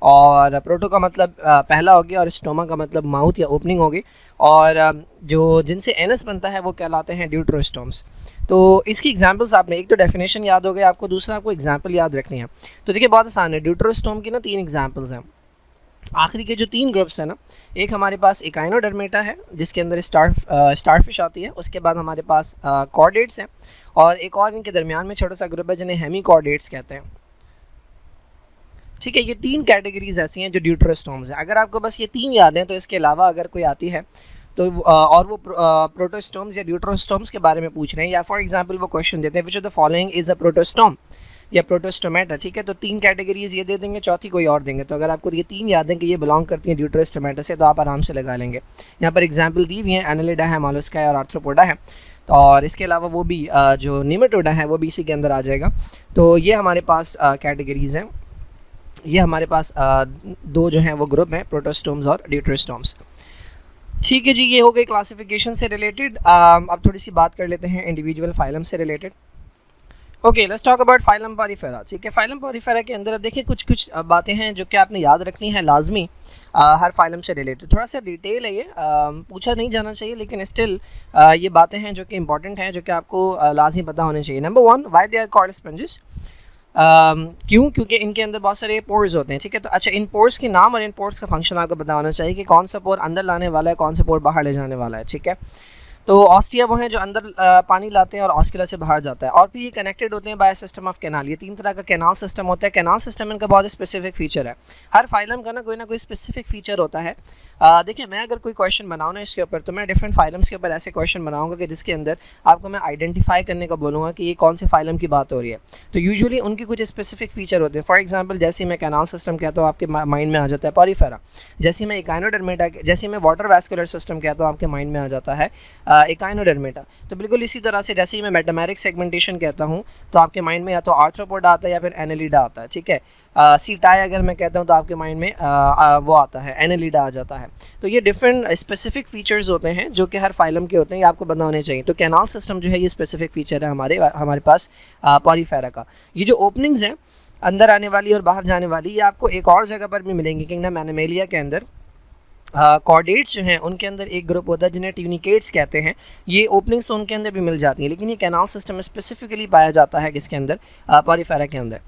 और प्रोटो का मतलब पहला हो गया और स्टोमा का मतलब माउथ या ओपनिंग होगी, और जो जिनसे एनस बनता है वो कहलाते हैं ड्यूटेरोस्टोम्स। तो इसकी एग्जांपल्स आपने, एक तो डेफिनेशन याद हो गया आपको, दूसरा आपको एग्जांपल याद रखनी है। तो देखिए बहुत आसान है। ड्यूटेरोस्टोम की ना 3 एग्जांपल्स हैं। आखिरी के जो 3 ग्रुप्स हैं ना, एक हमारे पास इकाइनोडर्मेटा है जिसके अंदर स्टारफिश आती है, उसके बाद हमारे पास कॉर्डेट्स हैं, और एक और इनके दरमियान में छोटा सा ग्रुप है जिन्हें हेमीकॉर्डेट्स कहते हैं। ठीक है, ये 3 कैटेगरीज ऐसी हैं जो ड्यूटेरोस्टोम्स हैं। अगर आपको बस ये 3 याद हैं तो इसके अलावा अगर कोई आती है तो और वो प्रोटोस्टोम्स या ड्यूटेरोस्टोम्स के बारे में पूछ रहे हैं, या फॉर एग्जांपल वो क्वेश्चन देते हैं विच of the following is a protostome या प्रोटोस्टोमेटा, ठीक है, तो 3 कैटेगरीज ये दे देंगे, चौथी कोई और देंगे। तो अगर आपको ये 3 याद हैं कि ये बिलोंग करती हैं ड्यूटेरोस्टोमेटा से, तो आप आराम से लगा लेंगे। यहाँ पर एग्जाम्पल दी हुई हैं, एनालिडा है, मोलस्का है और आर्थ्रोपोडा है। तो और इसके अलावा वो भी जो निमेटोडा है वो भी इसी के अंदर आ जाएगा। तो ये हमारे पास कैटेगरीज हैं। ये हमारे पास 2 जो हैं वो ग्रुप हैं, प्रोटोस्टोम्स और ड्यूटेरोस्टोम्स। ठीक है जी, ये हो गई क्लासिफिकेशन से रिलेटेड। अब थोड़ी सी बात कर लेते हैं इंडिविजुअल फाइलम से related. Okay, let's talk about phylum Porifera. ठीक है, फाइलम पॉरीफेरा के अंदर अब देखिए कुछ बातें हैं जो कि आपने याद रखनी है लाजमी हर फाइलम से रिलेटेड। थोड़ा सा डिटेल है ये, पूछा नहीं जाना चाहिए, लेकिन स्टिल ये बातें हैं जो कि इंपॉर्टेंट हैं, जो कि आपको लाजमी पता होने चाहिए। Number 1, why they are called sponges. क्यों? क्योंकि इनके अंदर बहुत सारे पोर्स होते हैं। ठीक है, तो अच्छा, इन पोर्स के नाम और इन पोर्स का फंक्शन आपको पता होना चाहिए कि कौन सा पोर अंदर लाने वाला है, कौन सा पोर बाहर ले जाने वाला है। ठीक है, तो ऑस्टिया वो हैं जो अंदर पानी लाते हैं और ऑस्कुला से बाहर जाता है, और फिर ये कनेक्टेड होते हैं बाय सिस्टम ऑफ कैनाल। ये 3 तरह का कैनाल सिस्टम होता है। कैनाल सिस्टम इनका बहुत स्पेसिफिक फीचर है। हर फाइलम का ना कोई स्पेसिफिक फीचर होता है। देखिए, मैं अगर कोई क्वेश्चन बनाऊँ ना इसके ऊपर, तो मैं डिफरेंट फाइलम्स के ऊपर ऐसे क्वेश्चन बनाऊँगा कि जिसके अंदर आपको मैं आइडेंटिफाई करने का बोलूँगा कि ये कौन से फाइलम की बात हो रही है। तो यूजुअली उनकी कुछ स्पेसिफिक फीचर होते हैं। फॉर एग्जाम्पल, जैसे मैं कैनाल सिस्टम कहता हूँ आपके माइंड में आ जाता है पॉरीफेरा। जैसे मैं इकाइनोडर्मेटा, जैसे मैं वाटर वैस्कुलर सिस्टम कहता हूँ आपके माइंड में आ जाता है इकाइनोडर्मेटा। तो बिल्कुल इसी तरह से जैसे ही मैं मेटामेरिक सेगमेंटेशन कहता हूँ तो आपके माइंड में या तो आर्थ्रोपोडा आता है या फिर एनालिडा आता है। ठीक है, सीटाई अगर मैं कहता हूँ तो आपके माइंड में वो आता है, एनालिडा आ जाता है। तो ये डिफरेंट स्पेसिफिक फीचर्स होते हैं जो कि हर फाइलम के होते हैं, ये आपको पता होने चाहिए। तो कैनाल सिस्टम जो है ये स्पेसिफिक फीचर है हमारे पास पॉरीफेरा का। ये जो ओपनिंग्स हैं अंदर आने वाली और बाहर जाने वाली, ये आपको एक और जगह पर भी मिलेंगी। किंगडम एनिमेलिया के अंदर कॉर्डेट्स जो हैं उनके अंदर एक ग्रुप होता है जिन्हें ट्यूनिकेट्स कहते हैं। ये ओपनिंग्स तो उनके अंदर भी मिल जाती हैं, लेकिन ये कैनाल सिस्टम में स्पेसिफिकली पाया जाता है किसके अंदर, पॉरीफेरा के अंदर।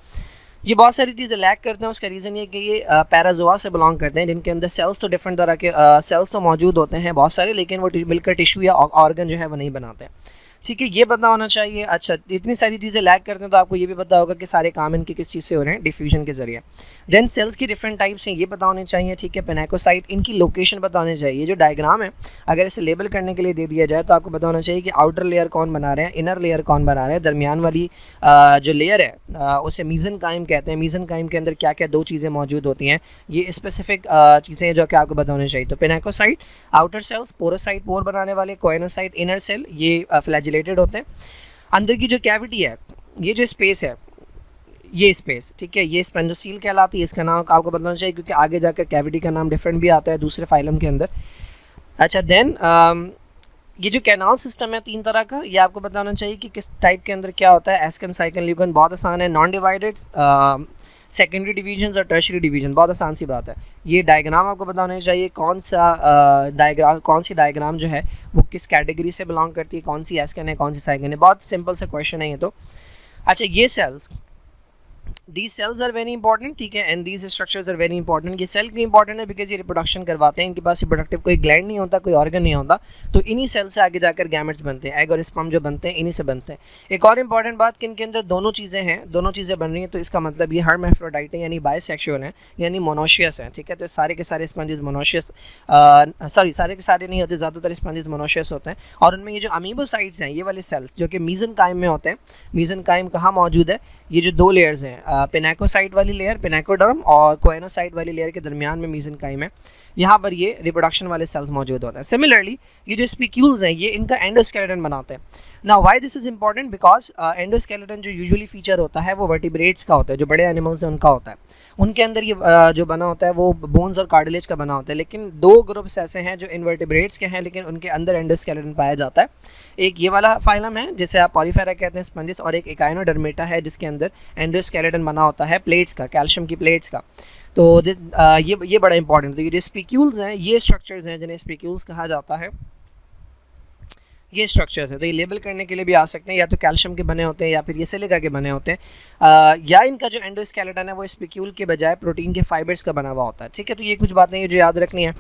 ये बहुत सारी चीज़ें लैक करते हैं। उसका रीज़न ये कि ये पैराजोआ से बिलोंग करते हैं, जिनके अंदर सेल्स तो डिफरेंट तरह के सेल्स तो मौजूद होते हैं बहुत सारे, लेकिन वो मिलकर टिश्यू या ऑर्गन जो है वो नहीं बनाते हैं। ठीक है, ये पता होना चाहिए। अच्छा, इतनी सारी चीज़ें लैक करते हैं तो आपको ये भी पता होगा कि सारे काम इनके किस चीज़ से हो रहे हैं, डिफ्यूजन के जरिए। देन सेल्स की डिफरेंट टाइप्स हैं, ये पता होने चाहिए। ठीक है, पेनाकोसाइट, इनकी लोकेशन पता होनी चाहिए। ये जो डायग्राम है अगर इसे लेबल करने के लिए दे दिया जाए तो आपको पता होना चाहिए कि आउटर लेयर कौन बना रहे हैं, इनर लेयर कौन बना रहे हैं, दरमियान वाली जो लेयर है उसे मीज़नकाइम कहते हैं। मीज़नकाइम के अंदर क्या क्या 2 चीज़ें मौजूद होती हैं, ये स्पेसिफिक चीज़ें हैं जो कि आपको पता होनी चाहिए। तो पेनाकोसाइट आउटर सेल्स, पोरोसाइट पोर बनाने वाले, कोएनोसाइट इनर सेल, ये फ्लैजिलेटेड होते हैं। अंदर की जो कैविटी है, ये जो स्पेस है, ये स्पेस, ठीक है, ये स्पेंडोसील कहलाती है। इसका नाम आपको बताना चाहिए क्योंकि आगे जाकर कैविटी का नाम डिफरेंट भी आता है दूसरे फाइलम के अंदर। अच्छा, देन ये जो कैनाल सिस्टम है 3 तरह का, ये आपको बताना चाहिए कि किस टाइप के अंदर क्या होता है। एस्कन, साइकन, ल्यूकन, बहुत आसान है। नॉन डिवाइडेड, सेकेंडरी डिवीजन और टर्शरी डिवीजन, बहुत आसान सी बात है। ये डायग्राम आपको पता होना चाहिए, कौन सी डायग्राम जो है वो किस कैटेगरी से बिलोंग करती है, कौन सी एस्कन है, कौन सी साइकन है। बहुत सिंपल सा क्वेश्चन है ये तो। अच्छा, ये sales, these cells are very important, ठीक है, and these structures are very important। ये सेल क्यों इंपॉर्टेंट है? बिकॉज ये रिप्रोडक्शन करवाते हैं। इनके पास रिप्रोडक्टिव कोई ग्लैंड नहीं होता, कोई ऑर्गन नहीं होता, तो इन्हीं सेल से आगे जाकर गैमेट्स बनते हैं। एग और स्पर्म जो बनते हैं इन्हीं से बनते हैं। एक और इंपॉर्टेंट बात कि इनके अंदर दोनों चीज़ें हैं, दोनों चीज़ें बन रही हैं, तो इसका मतलब ये हर्माफ्रोडाइट है, यानी बाइसेक्सुअल हैं, यानी मोनोशियस हैं। ठीक है, तो सारे के सारे स्पंजेस मोनोशियस, सारे के सारे नहीं होते, ज़्यादातर स्पंजेस मोनोशियस होते हैं। और उनमें ये जो अमीबोसाइट्स हैं, ये वाले सेल्स जो कि मीज़नकाइम में होते हैं। मीज़नकाइम कहाँ मौजूद है? ये जो 2 लेयर्स हैं, पेनाकोसाइट वाली लेयर, पेनाकोडर्म, और कोएनोसाइट वाली लेयर के दरमियान में मीज़नकाइम है। यहाँ पर ये रिप्रोडक्शन वाले सेल्स मौजूद होते हैं। सिमिलरली ये जो स्पिक्यूल्स हैं ये इनका एंडोस्केलेटन बनाते हैं। Now why this is important, because endoskeleton जो यूजुअली फीचर होता है वो वर्टिब्रेट्स का होता है, जो बड़े एनिमल्स हैं उनका होता है। उनके अंदर ये जो बना होता है वो बोन्स और कार्टिलेज का बना होता है। लेकिन दो ग्रुप्स ऐसे हैं जो इनवर्टिब्रेट्स के हैं लेकिन उनके अंदर एंडोस्केलेटन पाया जाता है। एक ये वाला फाइलम है जिसे आप पॉलीफेरा कहते हैं, स्पंजिस, और एक एकाइनोडर्मेटा है जिसके अंदर एंडोस्केलेटन बना होता है प्लेट्स का, कैल्शियम की प्लेट्स का। तो ये बड़ा इंपॉर्टेंट है। तो ये जो स्पिक्यूल्स हैं ये स्ट्रक्चर्स हैं जिन्हें स्पिक्यूल्स कहा जाता है, ये स्ट्रक्चर्स हैं। तो ये लेबल करने के लिए भी आ सकते हैं, या तो कैल्शियम के बने होते हैं या फिर ये सिलिका के बने होते हैं, या इनका जो एंडोस्केलेटन है वो स्पिक्यूल के बजाय प्रोटीन के फाइबर्स का बना हुआ होता है। ठीक है, तो ये कुछ बातें हैं जो याद रखनी है।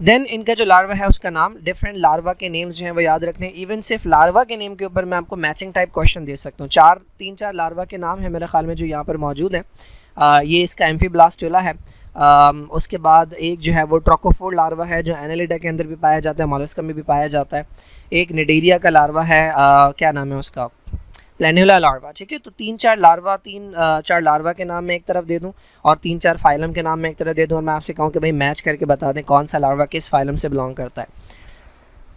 देन इनका जो लार्वा है उसका नाम, डिफरेंट लार्वा के नेम्स जो हैं वो याद रखने हैं। इवन सिर्फ लार्वा के नेम के ऊपर मैं आपको मैचिंग टाइप क्वेश्चन दे सकता हूँ। 3-4 लार्वा के नाम है मेरे ख्याल में जो यहाँ पर मौजूद है। ये इसका एम्फीब्लास्टुला है। उसके बाद एक जो है वो ट्रोकोफोर लार्वा है जो एनालिडा के अंदर भी पाया जाता है, मोलस्का में भी पाया जाता है। एक निडेरिया का लार्वा है, क्या नाम है उसका, प्लेन्युला लार्वा। ठीक है, तो 3-4 लार्वा के नाम मैं एक तरफ दे दूं और 3-4 फाइलम के नाम मैं एक तरफ दे दूं, और मैं आपसे कहूं कि भाई मैच करके बता दें कौन सा लार्वा किस फाइलम से बिलोंग करता है।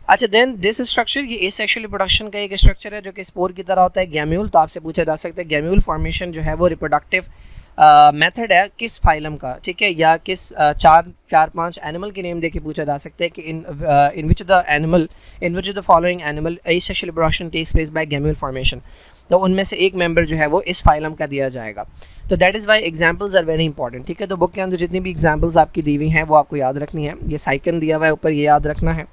अच्छा, देन दिस स्ट्रक्चर, ये एसेक्सुअल रिप्रोडक्शन का एक स्ट्रक्चर है जो कि स्पोर की तरह होता है, गैम्यूल। तो आपसे पूछा जा सकता है गैम्यूल फॉर्मेशन जो है वो रिप्रोडक्टिव मेथड है किस फाइलम का, ठीक है, या किस 4-5 एनिमल के नेम देके पूछा जा सकता है कि in which the following animal asexual reproduction takes place by gemmule formation. तो उनमें से एक मेंबर जो है वो इस फाइलम का दिया जाएगा। तो that is why examples are very important. ठीक है, तो बुक के अंदर जितनी भी एग्जाम्पल्स आपकी दी हुई हैं वो आपको याद रखनी है। ये साइकन दिया हुआ है ऊपर, ये याद रखना है।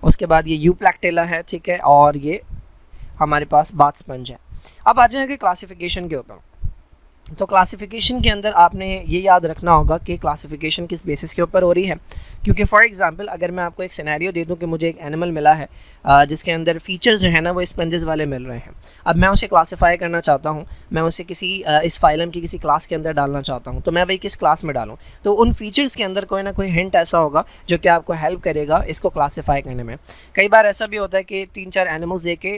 उसके बाद ये यूप्लैक्टेला है, ठीक है, और ये हमारे पास बाथ स्पंज है। अब आ जाएंगे क्लासिफिकेशन के ऊपर। तो क्लासिफिकेशन के अंदर आपने ये याद रखना होगा कि क्लासिफिकेशन किस बेसिस के ऊपर हो रही है। क्योंकि फॉर एग्जांपल अगर मैं आपको एक सिनेरियो दे दूं कि मुझे एक एनिमल मिला है जिसके अंदर फीचर्स जो है ना वो स्पंजेस वाले मिल रहे हैं, अब मैं उसे क्लासीफाई करना चाहता हूं, मैं उसे किसी इस फाइलम की किसी क्लास के अंदर डालना चाहता हूं, तो मैं भाई किस क्लास में डालूं? तो उन फीचर्स के अंदर कोई ना कोई हिंट ऐसा होगा जो कि आपको हेल्प करेगा इसको क्लासीफाई करने में। कई बार ऐसा भी होता है कि 3-4 एनिमल्स दे के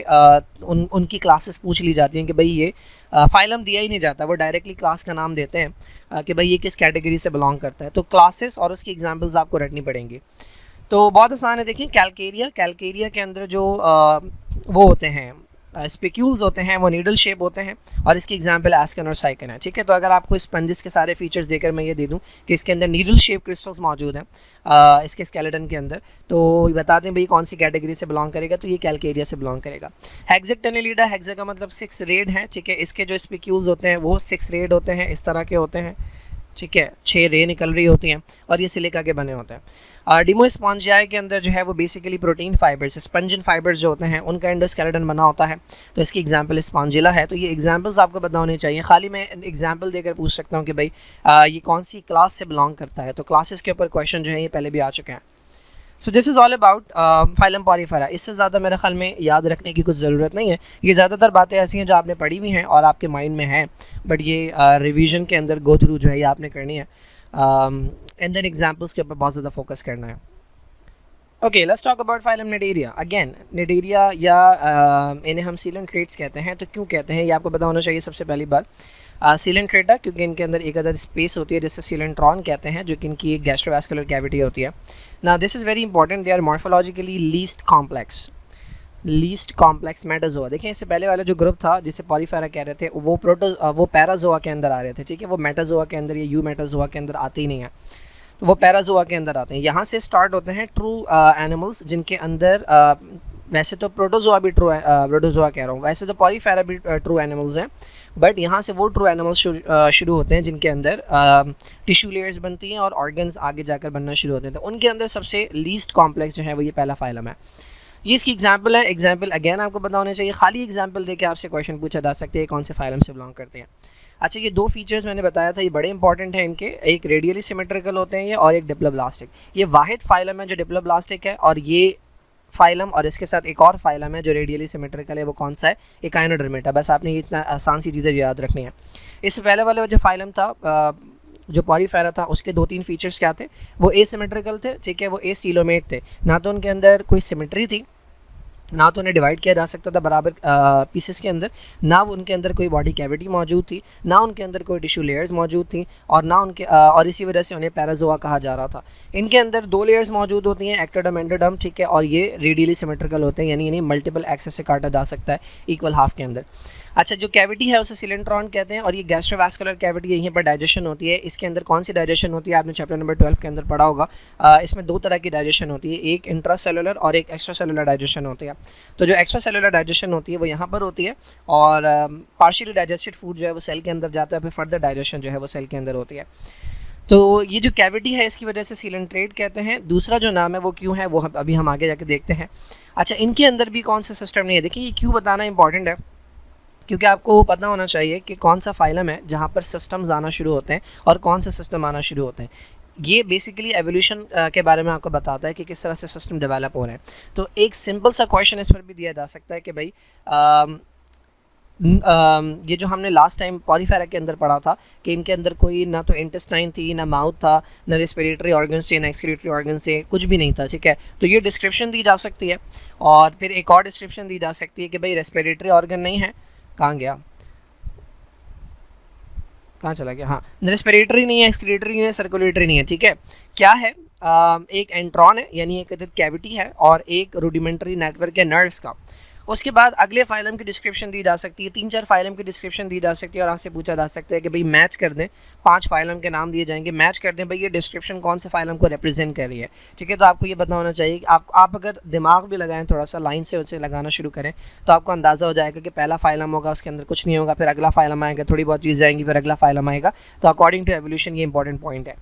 उनकी क्लासेस पूछ ली जाती हैं कि भाई ये फाइलम दिया ही नहीं जाता, वो डायरेक्टली क्लास का नाम देते हैं कि भाई ये किस कैटेगरी से बिलोंग करता है। तो क्लासेस और उसकी एग्जांपल्स आपको रटनी पड़ेंगी। तो बहुत आसान है, देखिए कैलकेरिया के अंदर जो वो होते हैं स्पिक्यूल्स होते हैं वो नीडल शेप होते हैं, और इसकी एग्जांपल एस्कन और साइकन है। ठीक है, तो अगर आपको स्पंजिस के सारे फीचर्स देकर मैं ये दे दूं कि इसके अंदर नीडल शेप क्रिस्टल्स मौजूद हैं इसके स्केलेटन के अंदर, तो बता दें भाई कौन सी कैटेगरी से बिलोंग करेगा, तो ये कैलकेरिया से बिलोंग करेगा। हेक्सेक्टेनिलिडा, हेक्सा का मतलब 6 रेड हैं। ठीक है, इसके जो स्पिक्यूल्स होते हैं वो 6 रेड होते हैं, इस तरह के होते हैं। ठीक है, 6 रे निकल रही होती हैं और ये सिलिका के बने होते हैं। डिमोस्पॉन्जियाई के अंदर जो है वो बेसिकली प्रोटीन फाइबर्स, स्पंजन फाइबर्स जो होते हैं उनका एंडोस्केलेटन बना होता है। तो इसकी एग्जांपल स्पॉन्जिला है। तो ये एग्जांपल्स आपको पता होने चाहिए। खाली मैं एग्जांपल देकर पूछ सकता हूँ कि भाई ये कौन सी क्लास से बिलोंग करता है। तो क्लासेस के ऊपर क्वेश्चन जो है ये पहले भी आ चुके हैं। So this is all about phylum Porifera. इससे ज़्यादा मेरे ख्याल में याद रखने की कुछ ज़रूरत नहीं है। ये ज़्यादातर बातें ऐसी हैं जो आपने पढ़ी हुई हैं और आपके माइंड में हैं, बट ये रिवीजन के अंदर गो थ्रू जो है ये आपने करनी है, एंड देन एग्जाम्पल्स के ऊपर बहुत ज़्यादा फोकस करना है। Okay, let's talk about phylum Cnidaria. Again Cnidaria या इन्हें हम सीलन ट्रेट्स कहते हैं। तो क्यों कहते हैं ये आपको पता होना चाहिए। सबसे पहली बात सीलन ट्रेटा, क्योंकि इनके अंदर एक अदर स्पेस होती है जिससे सीलेंट्रॉन कहते हैं, जो कि इनकी एक गैस्ट्रोवैस्कुलर कैविटी होती है। ना this is very important, they are morphologically least complex Metazoa. देखिए इससे पहले वाला जो ग्रुप था जिसे पॉलीफेरा कह रहे थे वो पैराजोआ के अंदर आ रहे थे। ठीक है, वो मेटाजोआ के अंदर या यू मेटाजोआ के अंदर आते ही नहीं है, तो वो पैराजोआ के अंदर आते हैं। यहाँ से स्टार्ट होते हैं ट्रू एनिमल्स जिनके अंदर वैसे तो प्रोटोजोआ भी प्रोटोजोआ कह रहा हूँ, वैसे तो पॉलीफेरा भी ट्रू एनिमल्स हैं, बट यहाँ से वो ट्रू एनिमल्स शुरू होते हैं जिनके अंदर टिश्यू लेयर्स बनती हैं और ऑर्गन्स आगे जाकर बनना शुरू होते हैं। तो उनके अंदर सबसे लीस्ट कॉम्प्लेक्स जो है वो ये पहला फाइलम है। ये इसकी एग्जांपल है। एग्जांपल अगेन आपको पता होने चाहिए। खाली एग्जांपल देके आपसे क्वेश्चन पूछा जा सकता है कौन से फाइलम से बिलोंग करते हैं। अच्छा, ये 2 फीचर्स मैंने बताया था, ये बड़े इंपॉर्टेंट हैं इनके। एक रेडियली सिमेट्रिकल होते हैं ये, और एक डिप्लोब्लास्टिक। ये वाहिद फाइलम है जो डिप्लोब्लास्टिक है, और ये फाइलम और इसके साथ एक और फाइलम है जो रेडियली सिमेट्रिकल है। वो कौन सा है? एकाइनोडर्मेटा। बस आपने ये इतना आसान सी चीज़ें याद रखनी है। इससे पहले वाले जो फाइलम था जो पॉलीफेरा था उसके 2-3 फीचर्स क्या थे? वो एसिमेट्रिकल थे। ठीक है, वो एस्टीलोमेट थे, ना तो उनके अंदर कोई सिमेट्री थी ना तो उन्हें डिवाइड किया जा सकता था बराबर पीसेस के अंदर, ना उनके अंदर कोई बॉडी कैविटी मौजूद थी, ना उनके अंदर कोई टिश्यू लेयर्स मौजूद थी, और ना उनके और इसी वजह से उन्हें पैराजोआ कहा जा रहा था। इनके अंदर 2 लेयर्स मौजूद होती हैं, एक्टोडर्म एंडोडर्म, ठीक है, और ये रेडियली सिमेट्रिकल होते हैं, यानी इन्हें मल्टीपल एक्सेस से काटा जा सकता है इक्वल हाफ के अंदर। अच्छा, जो कैविटी है उसे सिलेंट्रॉन कहते हैं, और ये गैस्ट्रोवास्कुलर कैविटी, यहीं पर डाइजेशन होती है। इसके अंदर कौन सी डाइजेशन होती है, आपने चैप्टर नंबर 12 के अंदर पढ़ा होगा। इसमें 2 तरह की डाइजेशन होती है, एक इंट्रासेलुलर और एक एक्स्ट्रा सेलुलर डाइजेशन होती है। तो जो एक्स्ट्रा सेलुलर डाइजेशन होती है वो यहाँ पर होती है, और पार्शियली डाइजेस्टेड फूड जो है वो सेल के अंदर जाता है, फिर फर्दर डाइजेशन जो है वो सेल के अंदर होती है। तो ये जो कैविटी है इसकी वजह से सीलेंट्रेट कहते हैं। दूसरा जो नाम है वो क्यों है, वो अभी हम आगे जाके देखते हैं। अच्छा, इनके अंदर भी कौन सा सिस्टम नहीं है, देखिए ये क्यों बताना इंपॉर्टेंट है, क्योंकि आपको पता होना चाहिए कि कौन सा फाइलम है जहाँ पर सिस्टम्स आना शुरू होते हैं और कौन से सिस्टम आना शुरू होते हैं। ये बेसिकली एवोल्यूशन के बारे में आपको बताता है कि किस तरह से सिस्टम डेवलप हो रहे हैं। तो एक सिंपल सा क्वेश्चन इस पर भी दिया जा सकता है कि भाई ये जो हमने लास्ट टाइम पॉलीफेरा के अंदर पढ़ा था कि इनके अंदर कोई ना तो इंटेस्टाइन थी, ना माउथ था, ना रेस्पिरेटरी ऑर्गन से, ना एक्सक्रीटरी ऑर्गन से, कुछ भी नहीं था, ठीक है। तो ये डिस्क्रिप्शन दी जा सकती है, और फिर एक और डिस्क्रिप्शन दी जा सकती है कि भाई रेस्पिरेटरी ऑर्गन नहीं है, कहाँ गया, कहाँ चला गया, हाँ, रेस्पिरेटरी नहीं है, एक्सक्रीटरी नहीं है, सर्कुलेटरी नहीं है, ठीक है। क्या है, एक एंट्रॉन है, यानी एक कैविटी है, और एक रूडिमेंटरी नेटवर्क है नर्व्स का। उसके बाद अगले फाइलम की डिस्क्रिप्शन दी जा सकती है, 3-4 फाइलम की डिस्क्रिप्शन दी जा सकती है, और आपसे पूछा जा सकता है कि भाई मैच कर दें, 5 फाइलम के नाम दिए जाएंगे, मैच कर दें भाई ये डिस्क्रिप्शन कौन से फाइलम को रिप्रेजेंट कर रही है, ठीक है। तो आपको ये पता होना चाहिए कि आप अगर दिमाग भी लगाएं, थोड़ा सा लाइन से उसे लगाना शुरू करें, तो आपको अंदाज़ा हो जाएगा कि पहला फाइलम होगा उसके अंदर कुछ नहीं होगा, फिर अगला फाइलम आएगा, थोड़ी बहुत चीज़ें आएंगी, फिर अगला फाइलम आएगा। तो अकॉर्डिंग टू एवोल्यूशन ये इंपॉर्टेंट पॉइंट है,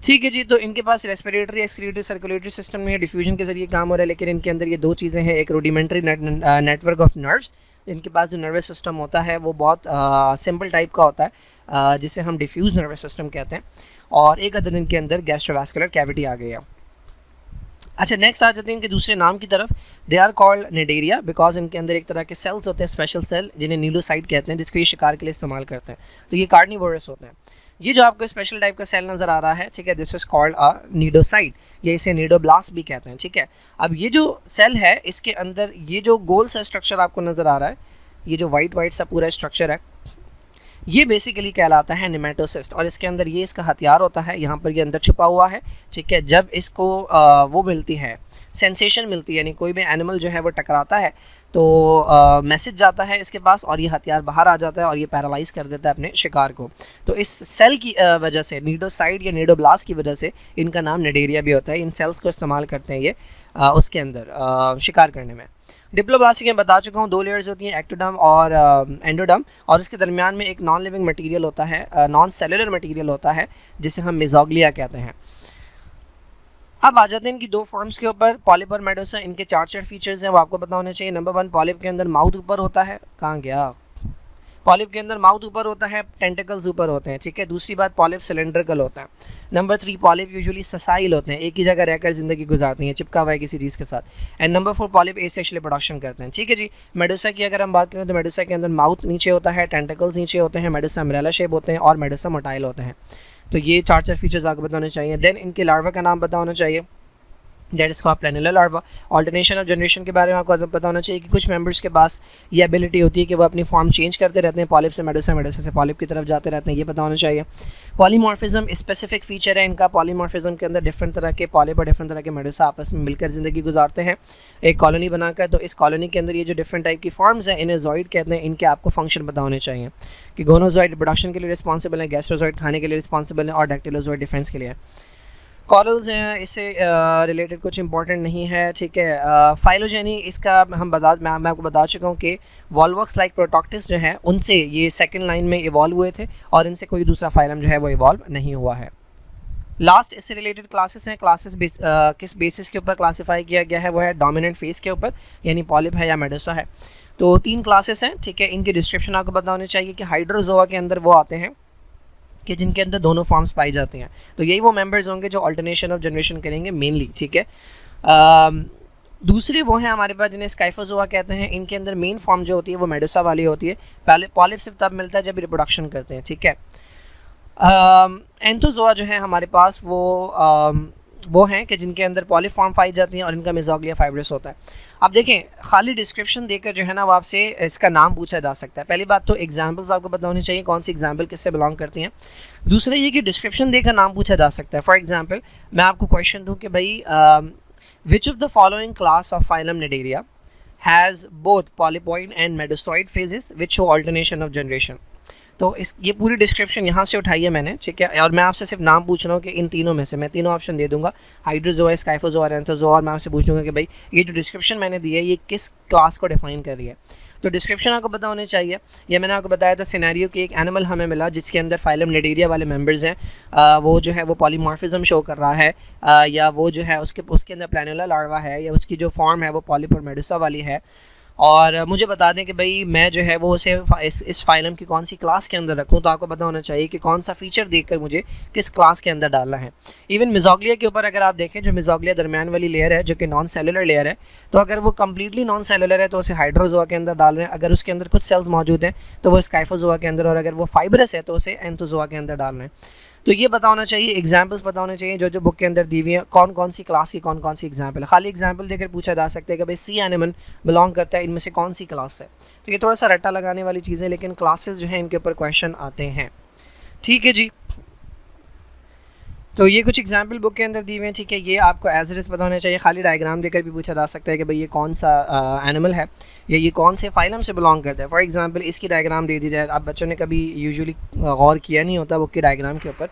ठीक है जी। तो इनके पास रेस्पिरेटरी, एक्सक्रीटरी, सर्कुलेटरी सिस्टम में डिफ्यूजन के जरिए काम हो रहा है, लेकिन इनके अंदर ये 2 चीज़ें हैं, एक रूडिमेंट्री नेटवर्क ऑफ नर्व्स, इनके पास जो नर्वस सिस्टम होता है वो बहुत सिंपल टाइप का होता है, जिसे हम डिफ्यूज नर्वस सिस्टम कहते हैं, और एक अदर इनके अंदर गैस्ट्रोवास्कुलर कैविटी आ गई है। अच्छा, नेक्स्ट आ जाते हैं इनके दूसरे नाम की तरफ। They are called Cnidaria because इनके अंदर एक तरह के सेल्स होते हैं, स्पेशल सेल, जिन्हें नीडोसाइट कहते हैं, जिसको ये शिकार के लिए इस्तेमाल करते हैं। तो ये कार्निवोरस होते हैं। ये जो आपको स्पेशल टाइप का सेल नज़र आ रहा है, ठीक है, this is called a cnidocyte, या इसे नीडोब्लास्ट भी कहते हैं, ठीक है। अब ये जो सेल है इसके अंदर ये जो गोल सा स्ट्रक्चर आपको नज़र आ रहा है, ये जो वाइट सा पूरा स्ट्रक्चर है, ये बेसिकली कहलाता है नेमेटोसिस्ट, और इसके अंदर ये इसका हथियार होता है, यहाँ पर ये अंदर छुपा हुआ है, ठीक है। जब इसको वो मिलती है, सेंसेशन मिलती है, यानी कोई भी एनिमल जो है वो टकराता है, तो मैसेज जाता है इसके पास, और ये हथियार बाहर आ जाता है, और ये पैरालाइज कर देता है अपने शिकार को। तो इस सेल की वजह से, नीडोसाइड या नीडोब्लास्ट की वजह से इनका नाम निडेरिया भी होता है। इन सेल्स को इस्तेमाल करते हैं ये उसके अंदर शिकार करने में। डिप्लोब्लास्ट मैं बता चुका हूँ, 2 लेयर्स होती हैं, एक्टोडर्म और एंडोडर्म, और उसके दरमियान में एक नॉन लिविंग मटेरियल होता है, नॉन सेलुलर मटेरियल होता है, जिसे हम मेसोग्लिया कहते हैं। अब आ जाते हैं इनकी 2 फॉर्म्स के ऊपर, पॉलिप और मेडोसा। इनके 4 फीचर्स हैं, वो आपको पता होने चाहिए। नंबर 1, पॉलिप के अंदर माउथ ऊपर होता है, कहाँ गया, पॉलिप के अंदर माउथ ऊपर होता है, टेंटिकल्स ऊपर होते हैं, ठीक है। दूसरी बात, पॉलिप सिलेंड्रिकल होता है। नंबर 3, पॉलिप यूजुअली ससाइल होते हैं, एक ही जगह रहकर ज़िंदगी गुजारती हैं, चिपका हुआ है किसी चीज़ के साथ। And number 4, polyp asexually production करते हैं, ठीक है जी। मेडुसा की अगर हम बात करें तो मेडुसा के अंदर माउथ नीचे होता है, टेंटिकल्स नीचे होते हैं, मेडुसा अम्ब्रेला शेप होते हैं, और मेडुसा मोटाइल होते हैं। तो ये 4 फीचर्स आपको बताने चाहिए। देन इनके लार्वा का नाम पता होना चाहिए, that is called planula larva. Alternation of generation के बारे में आपको पता होना चाहिए कि कुछ मेंबर्स के पास ये एबिलिटी होती है कि वो अपनी फॉर्म चेंज करते रहते हैं, पॉलिप से मेडुसा, मेडुसा से पॉलिप की तरफ जाते रहते हैं, ये पता होना चाहिए। पॉलीमॉर्फिज्म स्पेसिफिक फीचर है इनका। पॉलीमॉर्फिज्म के अंदर डिफरेंट तरह के पॉलिप और डिफरेंट तरह के मेडुसा आपस में मिलकर ज़िंदगी गुजारते हैं एक कॉलोनी बनाकर। तो इस कॉलोनी के अंदर ये जो डिफरेंट टाइप की फॉर्म्स हैं, इन्हें ज़ॉइड कहते हैं। इनके आपको फंक्शन पता होने चाहिए कि गोनोज़ॉइड प्रोडक्शन के लिए रिस्पॉन्सिबल है, गैस्ट्रोज़ॉइड खाने के लिए रिस्पॉन्सिबल है, और डैक्टिलोज़ॉइड डिफेंस के लिए। कॉरल्स हैं, इससे रिलेटेड कुछ इंपॉर्टेंट नहीं है, ठीक है। फाइलोजेनी इसका मैं आपको बता चुका हूँ कि वॉल्वॉक्स लाइक प्रोटॉक्टिस जो है उनसे ये सेकंड लाइन में इवॉल्व हुए थे, और इनसे कोई दूसरा फाइलम जो है वो इवॉल्व नहीं हुआ है। लास्ट इससे रिलेटेड क्लासेस हैं। क्लासेस किस बेसिस के ऊपर क्लासीफाई किया गया है, वो है डोमिनेंट फेस के ऊपर, यानी पॉलिप है या मेडुसा है। तो 3 क्लासेस हैं, ठीक है। इनकी डिस्क्रिप्शन आपको पता होनी चाहिए कि हाइड्रोजोआ के अंदर वो आते हैं कि जिनके अंदर दोनों फॉर्म्स पाई जाती हैं। तो यही वो मेंबर्स होंगे जो अल्टरनेशन ऑफ जनरेशन करेंगे मेनली, ठीक है। दूसरे वो हैं हमारे पास जिन्हें स्काइफोजोआ कहते हैं। इनके अंदर मेन फॉर्म जो होती है वो मेडुसा वाली होती है। पहले पॉलिप सिर्फ तब मिलता है जब रिप्रोडक्शन करते हैं, ठीक है। एंथोजोआ जो है हमारे पास वो वो हैं कि जिनके अंदर पॉलीफॉर्म पाई जाती हैं और इनका मेसोग्लिया फाइब्रस होता है। अब देखें, खाली डिस्क्रिप्शन देकर जो है ना वो आपसे इसका नाम पूछा जा सकता है। पहली बात तो एग्जांपल्स आपको पता होनी चाहिए कौन सी एग्जांपल किससे बिलोंग करती हैं। दूसरा ये कि डिस्क्रिप्शन देकर नाम पूछा जा सकता है। फॉर एग्जांपल मैं आपको क्वेश्चन दूं कि भाई which of the following class of phylum Cnidaria has both polypoid and medusoid phases which show alternation of generation. तो इस ये पूरी डिस्क्रिप्शन यहाँ से उठाई है मैंने, ठीक है, और मैं आपसे सिर्फ नाम पूछ रहा हूँ कि इन तीनों में से मैं तीनों ऑप्शन दे दूंगा, हाइड्रोजोआ, स्काइफोजोआ और एंथोजोआ, और मैं आपसे पूछ दूंगा कि भाई ये जो डिस्क्रिप्शन मैंने दी है ये किस क्लास को डिफाइन कर रही है। तो डिस्क्रिप्शन आपको पता होनी चाहिए। या मैंने आपको बताया था सिनेरियो कि एक एनिमल हमें मिला जिसके अंदर फाइलम निडेरिया वाले मेंबर्स हैं, वो जो है वो पॉलीमॉर्फिज्म शो कर रहा है, या वो जो है उसके अंदर प्लैनुला लार्वा है, या उसकी जो फॉर्म है वो पॉलीपर मेडुसा वाली है। और मुझे बता दें कि भाई मैं जो है वो उसे इस फाइलम की कौन सी क्लास के अंदर रखूं, तो आपको पता होना चाहिए कि कौन सा फीचर देखकर मुझे किस क्लास के अंदर डालना है। इवन मेसोग्लिया के ऊपर अगर आप देखें, जो मेसोग्लिया दरमियान वाली लेयर है जो कि नॉन सेलुलर लेयर है, तो अगर वो कम्प्लीटली नॉन सेलुलर है तो उसे हाइड्रोजोआ के अंदर डाल रहे हैं, अगर उसके अंदर कुछ सेल्स मौजूद हैं तो वो स्काइफोजोआ के अंदर, और अगर वो फाइब्रस है तो उसे एंथोजोआ के अंदर डाल रहे हैं। तो ये पता होना चाहिए, एग्जाम्पल्स पता होने चाहिए जो जो बुक के अंदर दी हुई है, कौन कौन सी क्लास की कौन कौन सी एग्जाम्पल है। खाली एग्जाम्पल देकर पूछा जा सकता है कि भाई सी एनिमल बिलोंग करता है, इनमें से कौन सी क्लास है। तो ये थोड़ा सा रट्टा लगाने वाली चीज़ें, लेकिन क्लासेस जो है इनके ऊपर क्वेश्चन आते हैं। ठीक है जी, तो ये कुछ एग्जाम्पल बुक के अंदर दी हुए हैं, ठीक है, ये आपको एज इट इज़ पता होना चाहिए। खाली डायग्राम देकर भी पूछा जा सकता है कि भाई ये कौन सा एनिमल है या ये कौन से फाइलम से बिलोंग करता है। फॉर एग्जांपल इसकी डायग्राम दे दी जाए, अब बच्चों ने कभी यूजुअली गौर किया नहीं होता बुक की डायग्राम के ऊपर,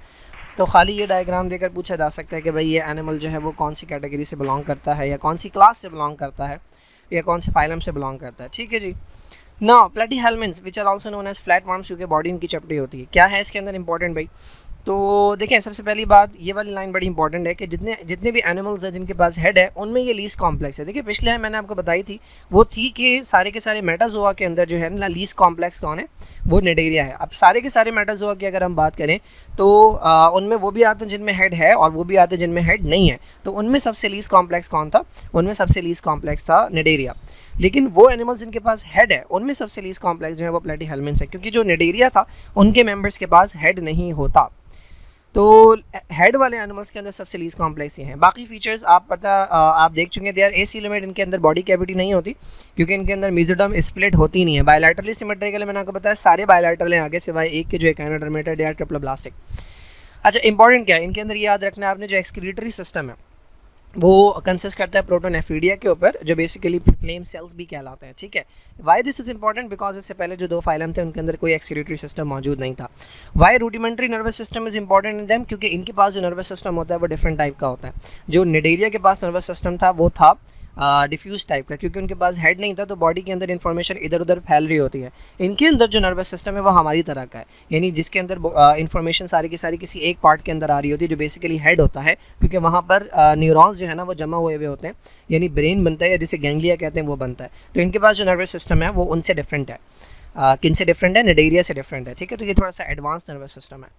तो खाली ये डायग्राम देकर पूछा जा सकता है कि भाई ये एनिमल जो है वो कौन सी कैटेगरी से बिलोंग करता है, या कौन सी क्लास से बिलोंग करता है, या कौन से फाइलम से बिलोंग करता है। ठीक है जी। Now Platyhelminthes which are also known as flat worms, क्योंकि बॉडी इनकी चपटी होती है। क्या है इसके अंदर इंपॉर्टेंट भाई, तो देखें सबसे पहली बात ये वाली लाइन बड़ी इंपॉर्टेंट है कि जितने भी एनिमल्स हैं जिनके पास हेड है उनमें ये लीस्ट कॉम्प्लेक्स है। देखिए पिछले मैंने आपको बताई थी वो थी कि सारे के सारे मेटाजोआ के अंदर जो है ना लीस्ट कॉम्प्लेक्स कौन है, वो निडेरिया है। अब सारे के सारे मेटाजोआ की अगर हम बात करें तो उनमें वो भी आते हैं जिनमें हेड है और वो भी आते हैं जिनमें हेड नहीं है। तो उनमें सबसे लीस्ट कॉम्प्लेक्स कौन था, उनमें सबसे लीस्ट कॉम्प्लेक्स था निडेरिया। लेकिन वो एनिमल्स जिनके पास हेड है उनमें सबसे लीस्ट कॉम्प्लेक्स जो है वो प्लेटीहेल्मिन्थ्स है, क्योंकि जो निडेरिया था उनके मेंबर्स के पास हेड नहीं होता। तो हेड वाले एनिमल्स के अंदर सबसे लीस्ट कॉम्प्लेक्स ही हैं। बाकी फीचर्स आप देख चुके हैं, दे आर एसीलोमेट, इनके अंदर बॉडी कैविटी नहीं होती क्योंकि इनके अंदर मेसोडर्म स्प्लिट होती नहीं है। बायलैटरली सिमेट्रिकल मैंने आपको बताया सारे बायलैटरल हैं आगे सिवाय एक के जो एकाइनोडर्मेटा, दे आर ट्रिप्लोब्लास्टिक। अच्छा इंपॉर्टेंट क्या है इनके अंदर, ये याद रखना है आपने, जो एक्सक्रीटरी सिस्टम है वो कंसिस्ट करता है प्रोटोनेफ्रीडिया के ऊपर, जो बेसिकली फ्लेम सेल्स भी कहलाते हैं। ठीक है, why this is important, because इससे पहले जो दो फाइलम थे उनके अंदर कोई एक्सक्रीटरी सिस्टम मौजूद नहीं था। Why rudimentary nervous system is important in them, क्योंकि इनके पास जो नर्वस सिस्टम होता है वो डिफरेंट टाइप का होता है। जो निडेरिया के पास नर्वस सिस्टम था वो था डिफ्यूज टाइप का, क्योंकि उनके पास हेड नहीं था तो बॉडी के अंदर इन्फॉर्मेशन इधर उधर फैल रही होती है। इनके अंदर जो नर्वस सिस्टम है वो हमारी तरह का है, यानी जिसके अंदर इन्फॉर्मेशन सारी की सारी किसी एक पार्ट के अंदर आ रही होती है जो बेसिकली हेड होता है, क्योंकि वहाँ पर न्यूरॉन्स जो है ना वो जमा हुए हुए होते हैं, यानी ब्रेन बनता है या जिसे गैंग्लिया कहते हैं वो बनता है। तो इनके पास जो नर्वस सिस्टम है वो उनसे डिफरेंट है। किन से डिफरेंट है, निडेरिया से डिफरेंट है। ठीक है, तो ये थोड़ा सा एडवांस नर्वस सिस्टम है।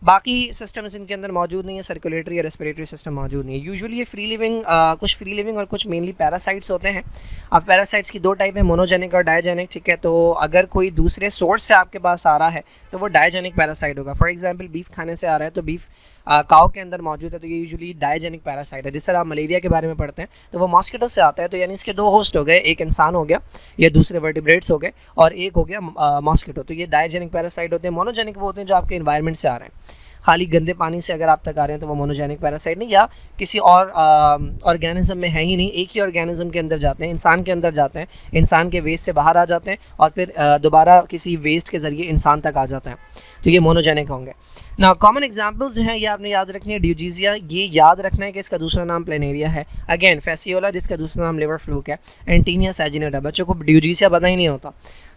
बाकी सिस्टम्स इनके अंदर मौजूद नहीं है, सर्कुलेटरी या रेस्पिरेटरी सिस्टम मौजूद नहीं है। यूजुअली ये फ्री लिविंग, कुछ फ्री लिविंग और कुछ मेनली पैरासाइट्स होते हैं। अब पैरासाइट्स की दो टाइप है, मोनोजेनिक और डायजेनिक। ठीक है, तो अगर कोई दूसरे सोर्स से आपके पास आ रहा है तो वो डायजेनिक पैरासाइट होगा। फॉर एग्जांपल बीफ खाने से आ रहा है तो बीफ काऊ के अंदर मौजूद है तो ये यूजुअली डायजेनिक पैरासाइट है। जिस तरह आप मलेरिया के बारे में पढ़ते हैं तो वो मॉस्किटो से आता है, तो यानी इसके दो होस्ट हो गए, एक इंसान हो गया या दूसरे वर्टिब्रेट्स हो गए और एक हो गया मॉस्किटो, तो ये डायजेनिक पैरासाइट होते हैं। मोनोजेनिक वो होते हैं जो आपके इन्वायरमेंट से आ रहे हैं, खाली गंदे पानी से अगर आप तक आ रहे हैं तो वो मोनोजेनिक पैरासाइट नहीं, या किसी और ऑर्गेनिज्म में है ही नहीं, एक ही ऑर्गेनिज्म के अंदर जाते हैं, इंसान के अंदर जाते हैं, इंसान के वेस्ट से बाहर आ जाते हैं और फिर दोबारा किसी वेस्ट के ज़रिए इंसान तक आ जाते हैं, तो ये मोनोजेनिक होंगे ना। कॉमन एग्जांपल्स जो हैं ये आपने याद रखनी है। ड्यूजीजिया, ये याद रखना है कि इसका दूसरा नाम प्लेनेरिया है। अगेन फेसियोला जिसका दूसरा नाम लिवर फ्लूक है। एंटीनिया सैजिनेटा, बच्चों को ड्यूजीजिया पता ही नहीं होता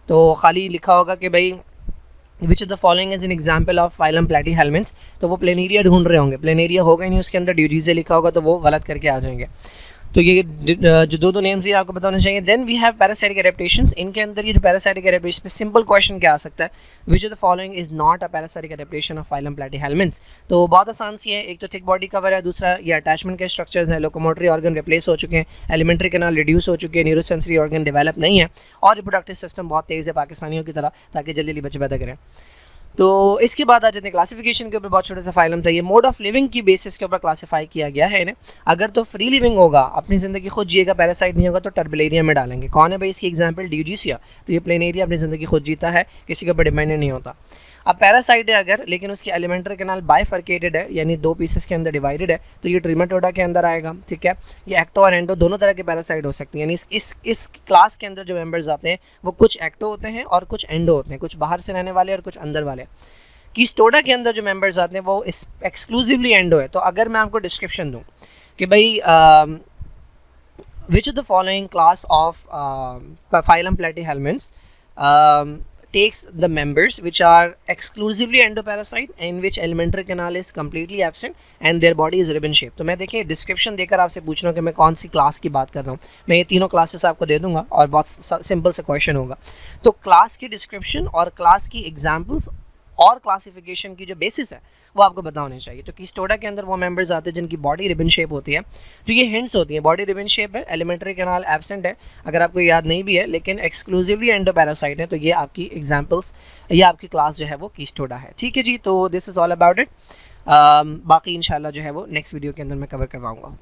तो खाली लिखा होगा कि भाई which of the following is an example of phylum Platyhelminthes, तो वो प्लेनेरिया ढूंढ रहे होंगे, प्लेनेरिया होगा ही नहीं उसके अंदर, ड्यूजीजिया लिखा होगा तो वो गलत करके आ जाएंगे। तो ये जो दो नेम्स ये आपको बताना चाहिए। Then we have parasitic adaptations, इनके अंदर ये जो पैरासाइटिक एडेप्टेशन पे सिंपल क्वेश्चन क्या आ सकता है, which of the following is not a parasitic adaptation of phylum Platyhelminthes. तो बहुत आसान सी है, एक तो थिक बॉडी कवर है, दूसरा ये अटैचमेंट के स्ट्रक्चर्स हैं, लोकोमोटरी ऑर्गन रिप्लेस हो चुके हैं, एलिमेंट्री कैनाल रिड्यूस हो चुके हैं, न्यूरोसेंसरी ऑर्गन डेवलप नहीं है और रिप्रोडक्टिव सिस्टम बहुत तेज़ है पाकिस्तानियों की तरह ताकि जल्दी जल्दी बच्चे पैदा करें। तो इसके बाद आ जाते हैं क्लासिफिकेशन के ऊपर। बहुत छोटा सा फाइलम था ये। मोड ऑफ लिविंग की बेसिस के ऊपर क्लासीफाई किया गया है इन्हें। अगर तो फ्री लिविंग होगा, अपनी ज़िंदगी खुद जिएगा, पैरासाइट नहीं होगा, तो टर्बेलेरिया में डालेंगे। कौन है भाई इसकी एग्जांपल? ड्यूजीसिया। तो ये प्लेन एरिया अपनी ज़िंदगी खुद जीता है, किसी के ऊपर डिपेंडेंट नहीं होता। अब पैरासाइट है अगर, लेकिन उसकी एलिमेंट्री कैनाल बाइफर्केटेड है, यानी दो पीसेस के अंदर डिवाइडेड है, तो ये ट्रिमेटोडा के अंदर आएगा। ठीक है, ये एक्टो और एंडो दोनों तरह के पैरासाइट हो सकते हैं। यानी इस क्लास के अंदर जो मेंबर्स आते हैं वो कुछ एक्टो होते हैं और कुछ एंडो होते हैं, कुछ बाहर से रहने वाले और कुछ अंदर वाले। कीस्टोडा के अंदर जो मेंबर्स आते हैं वो इस एक्सक्लूसिवली एंडो है। तो अगर मैं आपको डिस्क्रिप्शन दूँ कि भाई which of the following class of phylum Platyhelminthes takes the members which are exclusively endoparasite in which alimentary canal is completely absent and their body is ribbon shaped। तो मैं देखिए डिस्क्रिप्शन देकर आपसे पूछ रहा हूँ कि मैं कौन सी क्लास की बात कर रहा हूँ। मैं ये तीनों क्लासेस आपको दे दूंगा और बहुत सिंपल सा क्वेश्चन होगा। तो क्लास की डिस्क्रिप्शन और क्लास की एग्जाम्पल्स और क्लासिफिकेशन की जो बेसिस है वो आपको पता होनी चाहिए। तो कीस्टोडा के अंदर वो मेंबर्स आते हैं जिनकी बॉडी रिबन शेप होती है। तो ये हिंट्स होती हैं, बॉडी रिबन शेप है, एलिमेंट्री कैनाल एब्सेंट है, अगर आपको याद नहीं भी है, लेकिन एक्सक्लूसिवली एंडोपैरासाइट है। तो ये आपकी एग्जांपल्स, ये आपकी क्लास जो है वो कीस्टोडा है। ठीक है जी, तो this is all about it. बाकी इंशाल्लाह जो है वो नेक्स्ट वीडियो के अंदर मैं कवर करवाऊँगा।